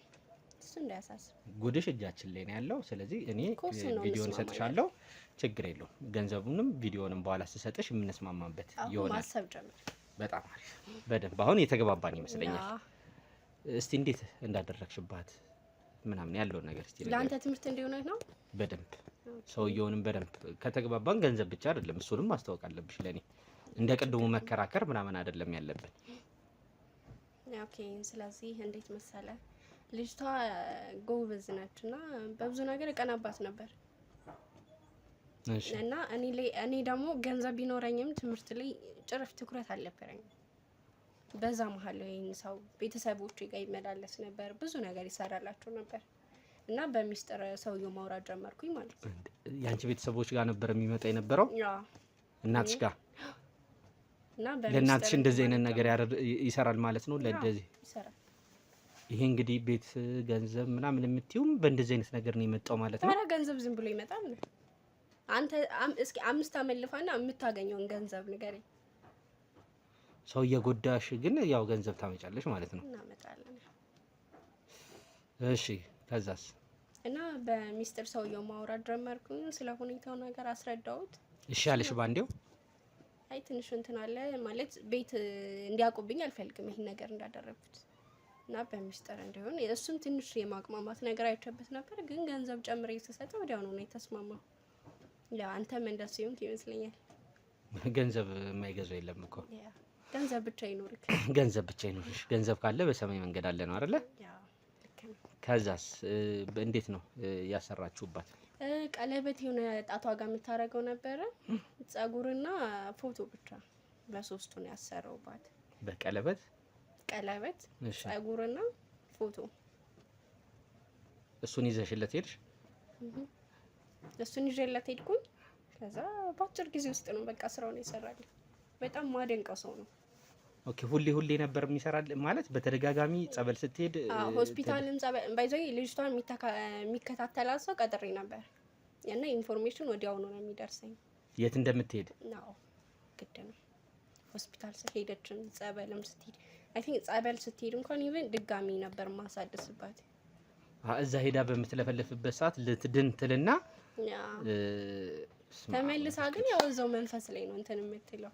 እሱ እንዳያሳስብ። ጉድሽ እጃችን ላይ ነው ያለው። ስለዚህ እኔ ቪዲዮን ሰጥሻለሁ፣ ችግር የለውም። ገንዘቡንም ቪዲዮንም በኋላ ስሰጥሽ የምንስማማበት ይሆናል። ማሰብ ጀምር። በጣም አሪፍ፣ በደንብ አሁን የተገባባን ይመስለኛል። እስቲ እንዴት እንዳደረግሽባት ምናምን ያለውን ነገር እስቲ ለአንተ ትምህርት እንዲሆነ ነው። በደንብ ሰውየውንም በደንብ ከተግባባን ገንዘብ ብቻ አይደለም እሱንም ማስተዋወቅ አለብሽ። ለኔ እንደ ቅድሙ መከራከር ምናምን አይደለም ያለብን። ኦኬ ስለዚህ እንዴት መሰለ ልጅቷ ጎበዝ ነችና በብዙ ነገር እቀናባት ነበር። እሺ እና እኔ ደግሞ ገንዘብ ቢኖረኝም ትምህርት ላይ ጭራሽ ትኩረት አልነበረኝም። በዛ መሀል ወይን ሰው ቤተሰቦቼ ጋር ይመላለስ ነበር፣ ብዙ ነገር ይሰራላቸው ነበር እና በሚስጥር ሰውየው ማውራት ጀመርኩኝ ማለት ነው። ያንቺ ቤተሰቦች ጋር ነበር የሚመጣ የነበረው? ያ እናትሽ ጋር እና ለእናትሽ እንደዚህ አይነት ነገር ይሰራል ማለት ነው? ለደዚህ ይሰራል። ይሄ እንግዲህ ቤት ገንዘብ ምናምን የምትዩም በእንደዚህ አይነት ነገር ነው የመጣው ማለት ነው? ታዲያ ገንዘብ ዝም ብሎ ይመጣል? አንተ እስኪ 5 አመልፋና የምታገኘውን ገንዘብ ንገረኝ። ሰው እየጎዳሽ ግን ያው ገንዘብ ታመጫለሽ ማለት ነው? እናመጣለን። እሺ ከዛስ? እና በሚስጥር ሰውየው ማውራት ጀመርኩኝ። ስለ ሁኔታው ነገር አስረዳሁት። እሺ አለሽ ባንዴው? አይ ትንሽ እንትን አለ ማለት ቤት እንዲያውቁብኝ አልፈልግም ይሄን ነገር እንዳደረኩት እና በሚስጥር እንዲሆን እሱም ትንሽ የማቅማማት ነገር አይቸበት ነበር። ግን ገንዘብ ጨምሬ ተሰጠው ወዲያው ነው የተስማማው። ያ አንተም እንደሱ ይሁን ይመስለኛል። ገንዘብ የማይገዛው የለም እኮ። ያ ገንዘብ ብቻ ይኖርክ። ገንዘብ ብቻ ይኖርሽ። ገንዘብ ካለ በሰማይ መንገድ አለ ነው አይደለ? ያ ልክ ነው። ከዛስ እንዴት ነው ያሰራችሁባት? ቀለበት የሆነ ጣቷ ጋር የምታረገው ነበር። ጸጉርና ፎቶ ብቻ ለሶስቱ ነው ያሰራውባት። በቀለበት ቀለበት፣ ጸጉርና ፎቶ። እሱን ይዘሽለት ሄድሽ? እሱን ይዤለት ሄድኩኝ። ከዛ በአጭር ጊዜ ውስጥ ነው በቃ ስራውን ይሰራል። በጣም ማደንቀው ሰው ነው። ኦኬ ሁሌ ነበር የሚሰራል ማለት በተደጋጋሚ ጸበል ስትሄድ? ሆስፒታልም ጸበል ባይዘይ ልጅቷን የሚከታተላት ሰው ቀጥሬ ነበር እና ኢንፎርሜሽን ወዲያው ነው የሚደርሰኝ የት እንደምትሄድ። ነው ግድ ነው። ሆስፒታል ስትሄድም ጸበልም ስትሄድ አይ ቲንክ ጸበል ስትሄድ እንኳን ይብን ድጋሚ ነበር ማሳደስባት። እዛ ሄዳ በምትለፈልፍበት ሰዓት ልትድን ትልና ተመልሳ ግን ያው እዛው መንፈስ ላይ ነው እንትን የምትለው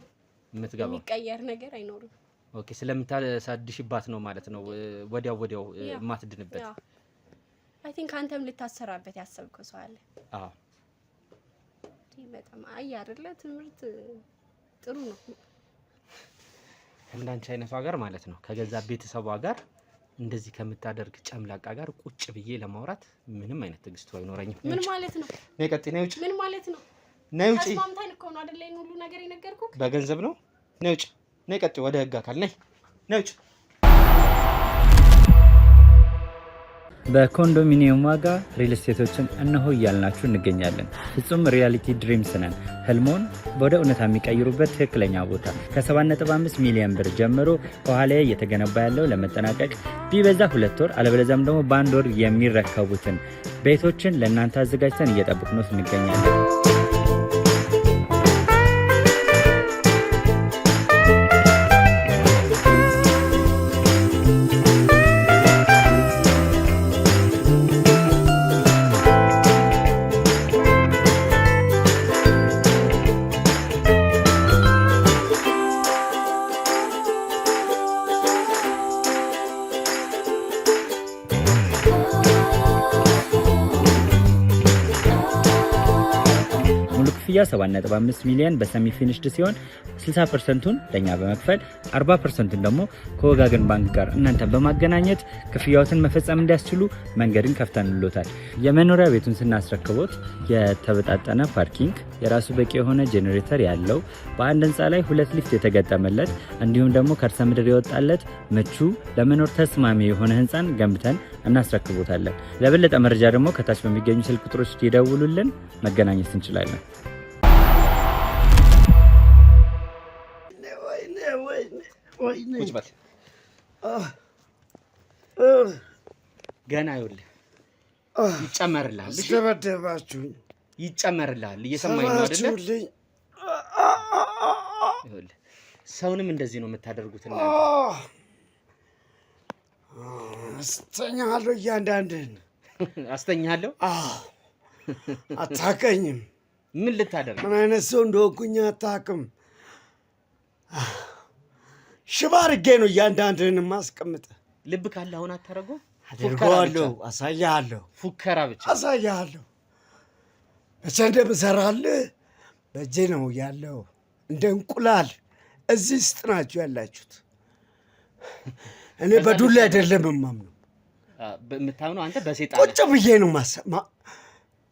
የምትገባው። የሚቀየር ነገር አይኖርም። ኦኬ ስለምታሳድሽባት ነው ማለት ነው ወዲያው ማትድንበት። አይ ቲንክ አንተም ልታሰራበት ያሰብከው ሰው አለ። አዎ በጣም አይ አይደለ ትምህርት ጥሩ ነው። እንዳንቺ አይነቷ ጋር ማለት ነው ከገዛ ቤተሰቧ ጋር እንደዚህ ከምታደርግ ጨምላቃ ጋር ቁጭ ብዬ ለማውራት ምንም አይነት ትግስቱ አይኖረኝም። ምን ማለት ነው? ነይ ቀጥይ፣ ነይ ውጪ። ምን ማለት ነው? ነይ ውጪ። ተስማምተን እኮ ነው አይደል ሁሉ ነገር የነገርኩህ? በገንዘብ ነው። ነይ ውጪ፣ ነይ ቀጥይ፣ ወደ ህግ አካል ነይ፣ ነይ ውጪ። በኮንዶሚኒየም ዋጋ ሪል ስቴቶችን እነሆ እያልናችሁ እንገኛለን። ፍጹም ሪያሊቲ ድሪምስ ነን። ህልሞን ወደ እውነታ የሚቀይሩበት ትክክለኛ ቦታ ከ7.5 ሚሊዮን ብር ጀምሮ ከኋላ እየተገነባ ያለው ለመጠናቀቅ ቢበዛ 2 ወር አለበለዚያም ደግሞ በ1 ወር የሚረከቡትን ቤቶችን ለእናንተ አዘጋጅተን እየጠበቅን እንገኛለን። ክፍያ 7.5 ሚሊዮን በሰሚ ፊኒሽድ ሲሆን 60%ቱን ለኛ በመክፈል 40%ቱን ደግሞ ከወጋገን ባንክ ጋር እናንተን በማገናኘት ክፍያዎትን መፈጸም እንዲያስችሉ መንገድን ከፍተንሎታል። የመኖሪያ ቤቱን ስናስረክቦት የተበጣጠነ ፓርኪንግ፣ የራሱ በቂ የሆነ ጄኔሬተር ያለው በአንድ ህንፃ ላይ 2 ሊፍት የተገጠመለት እንዲሁም ደግሞ ከርሰ ምድር የወጣለት ምቹ ለመኖር ተስማሚ የሆነ ህንፃን ገንብተን እናስረክቦታለን። ለበለጠ መረጃ ደግሞ ከታች በሚገኙ ስልክ ቁጥሮች ይደውሉልን፣ መገናኘት እንችላለን። ገና ይኸውልህ ይጨመርልሃል። ደበደባችሁኝ፣ ይጨመርልሃል። እየሰማኝ ነው አይደለ? ይኸውልህ ሰውንም እንደዚህ ነው የምታደርጉት እናንተ። አስተኛለሁ፣ እያንዳንድህን አስተኛለሁ። አታውቀኝም። ምን ልታደርግ? ምን አይነት ሰው እንደሆንኩኝ አታውቅም። ሽባ አድርጌ ነው እያንዳንድህን ማስቀምጥ። ልብ ካለ አሁን አታረገው? አደርገዋለሁ፣ አሳያለሁ። ፉከራ ብቻ አሳያለሁ። መቼ እንደምሰራልህ በእጄ ነው ያለው። እንደ እንቁላል እዚህ ውስጥ ናችሁ ያላችሁት። እኔ በዱላ አይደለም የማምነው። የምታምነው አንተ በሴጣን። ቁጭ ብዬ ነው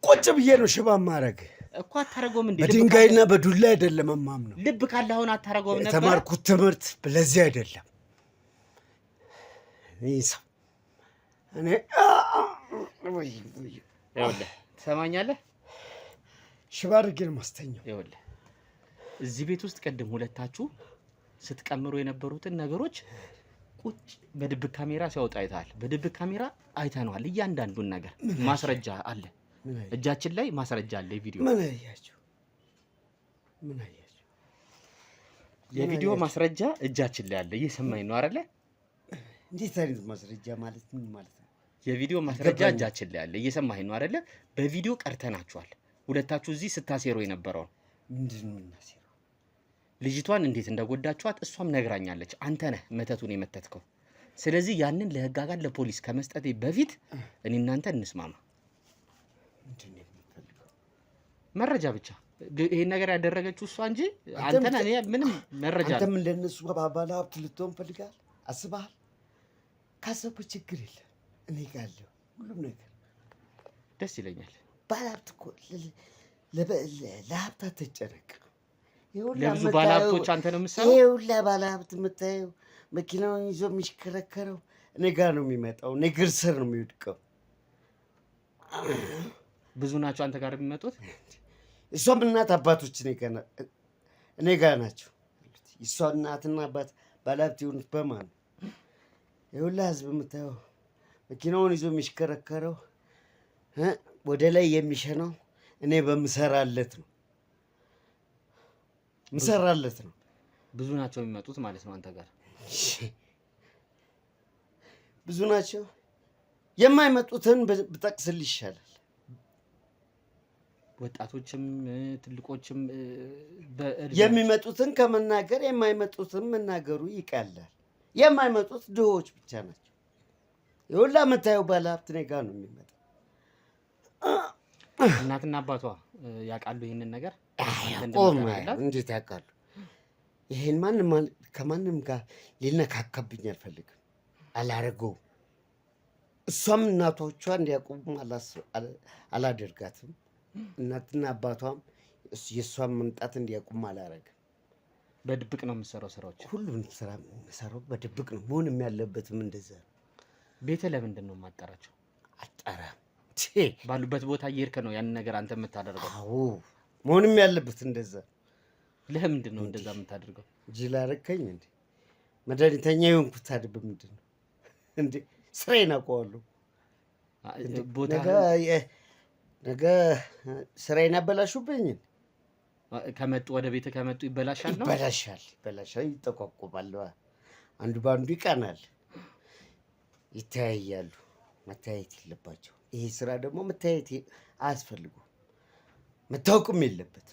ቁጭ ብዬ ነው ሽባ ማረግ እኮ። አታረገውም እንዴ? በድንጋይና በዱላ አይደለም የማምነው። ልብ ካለ አሁን አታረገውም ነበር? የተማርኩት ትምህርት ለዚህ አይደለም። ሰው እኔ ይኸውልህ ትሰማኛለህ? ሽባ አድርጌ ነው ማስተኛው። ይኸውልህ እዚህ ቤት ውስጥ ቅድም ሁለታችሁ ስትቀምሩ የነበሩትን ነገሮች ቁጭ በድብቅ ካሜራ ሲያወጣ አይተሃል። በድብቅ ካሜራ አይተነዋል። እያንዳንዱን ነገር ማስረጃ አለ፣ እጃችን ላይ ማስረጃ አለ። የቪዲዮ ምን አያችሁ? የቪዲዮ ማስረጃ እጃችን ላይ አለ። እየሰማኝ ነው አይደለ? እንዴት አይነት ማስረጃ ማለት ምን ማለት ነው? የቪዲዮ ማስረጃ እጃችን ላይ አለ። እየሰማኝ ነው አይደለ? በቪዲዮ ቀርተናችኋል። ሁለታችሁ እዚህ ስታሴሩ የነበረው ምንድን ነው የምናሴረው? ልጅቷን እንዴት እንደጎዳችኋት እሷም ነግራኛለች። አንተ ነህ መተቱን የመተትከው። ስለዚህ ያንን ለህግ አካል ለፖሊስ ከመስጠቴ በፊት እኔ እናንተ እንስማማ። ምንድን ነው የምትፈልገው? መረጃ ብቻ። ይሄን ነገር ያደረገችው እሷ እንጂ አንተ ነህ። እኔ ምንም መረጃ አንተም እንደነሱ ባለ ሀብት ልትሆን ፈልጋል አስበሃል? ካሰብኩ ችግር የለም፣ እኔ ጋር አለው ሁሉም ነገር። ደስ ይለኛል። ባለ ሀብት እኮ ለሀብት አትጨነቅ። ለብዙ ባለሀብቶች አንተ ነው የምትሰራው። ይሄ ሁላ ባለሀብት የምታየው መኪናውን ይዞ የሚሽከረከረው እኔ ጋር ነው የሚመጣው። እኔ እግር ስር ነው የሚወድቀው። ብዙ ናቸው አንተ ጋር የሚመጡት። እሷም እናት አባቶች እኔ ጋር ናቸው። እሷ እናትና አባት ባለሀብት የሆኑት በማን ነው? ይሄ ሁላ ህዝብ የምታየው መኪናውን ይዞ የሚሽከረከረው ወደ ላይ የሚሸነው እኔ በምሰራለት ነው። ምሰራለት ነው። ብዙ ናቸው የሚመጡት ማለት ነው አንተ ጋር። ብዙ ናቸው። የማይመጡትን ብጠቅስል ይሻላል። ወጣቶችም ትልቆችም የሚመጡትን ከመናገር የማይመጡትን መናገሩ ይቀላል። የማይመጡት ድሆች ብቻ ናቸው። የሁላ የምታየው ባለሀብት እኔ ጋር ነው የሚመጣው። እናትና አባቷ ያውቃሉ ይሄንን ነገር? እንዴት ያውቃሉ? ይሄን ከማንም ጋር ሊነካከብኝ አልፈልግም፣ አላረገውም። እሷም እናቶቿ እንዲያውቁም አላደርጋትም። እናትና አባቷም የእሷን መምጣት እንዲያውቁም አላረግም። በድብቅ ነው የምትሰራው ስራዎች? ሁሉም ስራ የምሰራው በድብቅ ነው። መሆንም ያለበትም እንደዛ ነው። ቤተ ለምንድን ነው የማጠራቸው? አጠራም ባሉበት ቦታ እየሄድክ ነው ያንን ነገር አንተ የምታደርገው? አዎ መሆንም ያለበት እንደዛ። ለምንድን ነው እንደዛ የምታደርገው? ጅል አደረከኝ እንዴ? መድኃኒተኛ የሆንኩት ታድያ ምንድን ነው እንዴ? ስራዬን አውቀዋለሁ። ነገ ስራዬን አበላሹብኝ። ከመጡ ወደ ቤት ከመጡ ይበላሻል ነው? ይበላሻል፣ ይጠቋቁማል። አንዱ በአንዱ ይቀናል፣ ይተያያሉ። መታየት የለባቸው። ይሄ ስራ ደግሞ መታየት አያስፈልጉም፣ መታወቅም የለበት።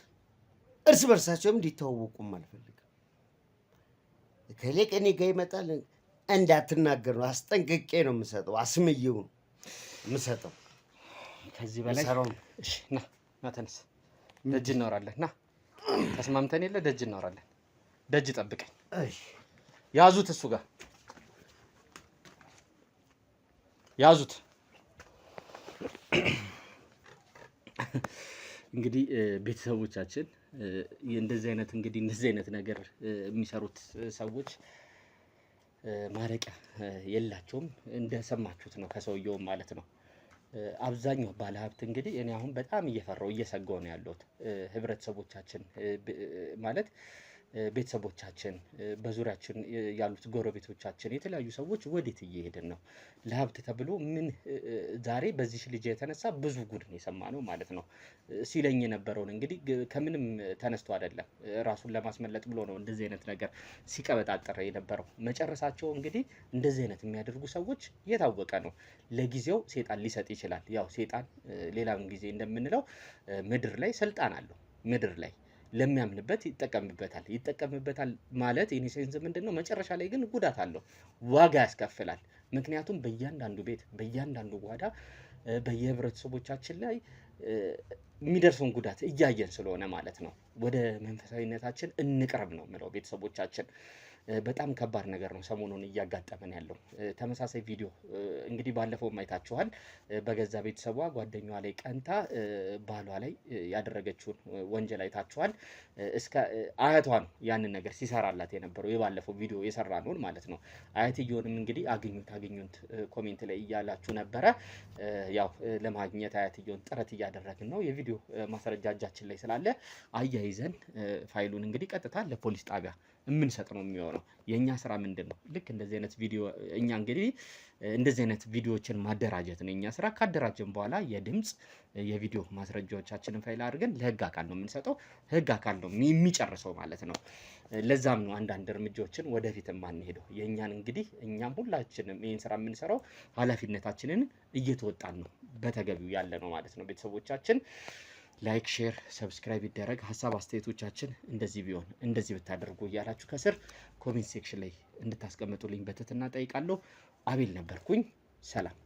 እርስ በርሳቸውም እንዲተዋወቁም አልፈልግም። ከሌ ከኔ ጋር ይመጣል እንዳትናገር ነው አስጠንቅቄ ነው የምሰጠው። አስምዬው ነው የምሰጠው። ከዚህ በላይ እሺ፣ ና ተነስ። ደጅ እናወራለን። ና ተስማምተን የለ ደጅ እናወራለን። ደጅ ጠብቀኝ። ያዙት፣ እሱ ጋር ያዙት። እንግዲህ ቤተሰቦቻችን እንደዚህ አይነት ነገር የሚሰሩት ሰዎች ማረቂያ የላቸውም። እንደሰማችሁት ነው ከሰውየው ማለት ነው። አብዛኛው ባለሀብት እንግዲህ እኔ አሁን በጣም እየሰጋው ነው ያለሁት። ህብረተሰቦቻችን ማለት ቤተሰቦቻችን፣ በዙሪያችን ያሉት ጎረቤቶቻችን፣ የተለያዩ ሰዎች ወዴት እየሄድን ነው? ለሀብት ተብሎ ምን ዛሬ በዚህ ልጅ የተነሳ ብዙ ጉድ ነው የሰማነው ማለት ነው። ሲለኝ የነበረውን እንግዲህ ከምንም ተነስቶ አይደለም ራሱን ለማስመለጥ ብሎ ነው እንደዚህ አይነት ነገር ሲቀበጣጠረ የነበረው። መጨረሳቸው እንግዲህ እንደዚህ አይነት የሚያደርጉ ሰዎች የታወቀ ነው። ለጊዜው ሴጣን ሊሰጥ ይችላል። ያው ሴጣን ሌላም ጊዜ እንደምንለው ምድር ላይ ስልጣን አለው። ምድር ላይ ለሚያምንበት ይጠቀምበታል ማለት ኢኒሴንስ ምንድነው? መጨረሻ ላይ ግን ጉዳት አለው፣ ዋጋ ያስከፍላል። ምክንያቱም በእያንዳንዱ ቤት በእያንዳንዱ ጓዳ በየህብረተሰቦቻችን ላይ የሚደርሰውን ጉዳት እያየን ስለሆነ ማለት ነው። ወደ መንፈሳዊነታችን እንቅረብ ነው የምለው ቤተሰቦቻችን። በጣም ከባድ ነገር ነው ሰሞኑን እያጋጠመን ያለው። ተመሳሳይ ቪዲዮ እንግዲህ ባለፈው አይታችኋል። በገዛ ቤተሰቧ ጓደኛዋ ላይ ቀንታ ባሏ ላይ ያደረገችውን ወንጀል አይታችኋል። እስከ አያቷ ነው ያንን ነገር ሲሰራላት የነበረው የባለፈው ቪዲዮ የሰራነውን ማለት ነው። አያትየውንም እንግዲህ አግኙት ኮሜንት ላይ እያላችሁ ነበረ። ያው ለማግኘት አያትየውን ጥረት እያደረግን ነው። የቪዲዮ ማስረጃ እጃችን ላይ ስላለ አያይዘን ፋይሉን እንግዲህ ቀጥታ ለፖሊስ ጣቢያ የምንሰጥ ነው የሚሆነው። የኛ ስራ ምንድነው? ልክ እንደዚህ አይነት ቪዲዮ እኛ እንግዲህ እንደዚህ አይነት ቪዲዮዎችን ማደራጀት ነው የኛ ስራ። ካደራጀን በኋላ የድምጽ የቪዲዮ ማስረጃዎቻችንን ፋይል አድርገን ለህግ አካል ነው የምንሰጠው። ህግ አካል ነው የሚጨርሰው ማለት ነው። ለዛም ነው አንዳንድ እርምጃዎችን ወደፊት የማንሄደው። የኛን እንግዲህ እኛም ሁላችንም ይህን ስራ የምንሰራው ኃላፊነታችንን እየተወጣን ነው በተገቢው ያለ ነው ማለት ነው። ቤተሰቦቻችን ላይክ፣ ሼር፣ ሰብስክራይብ ይደረግ። ሀሳብ አስተያየቶቻችን እንደዚህ ቢሆን እንደዚህ ብታደርጉ እያላችሁ ከስር ኮሜንት ሴክሽን ላይ እንድታስቀምጡልኝ በትህትና ጠይቃለሁ። አቤል ነበርኩኝ። ሰላም።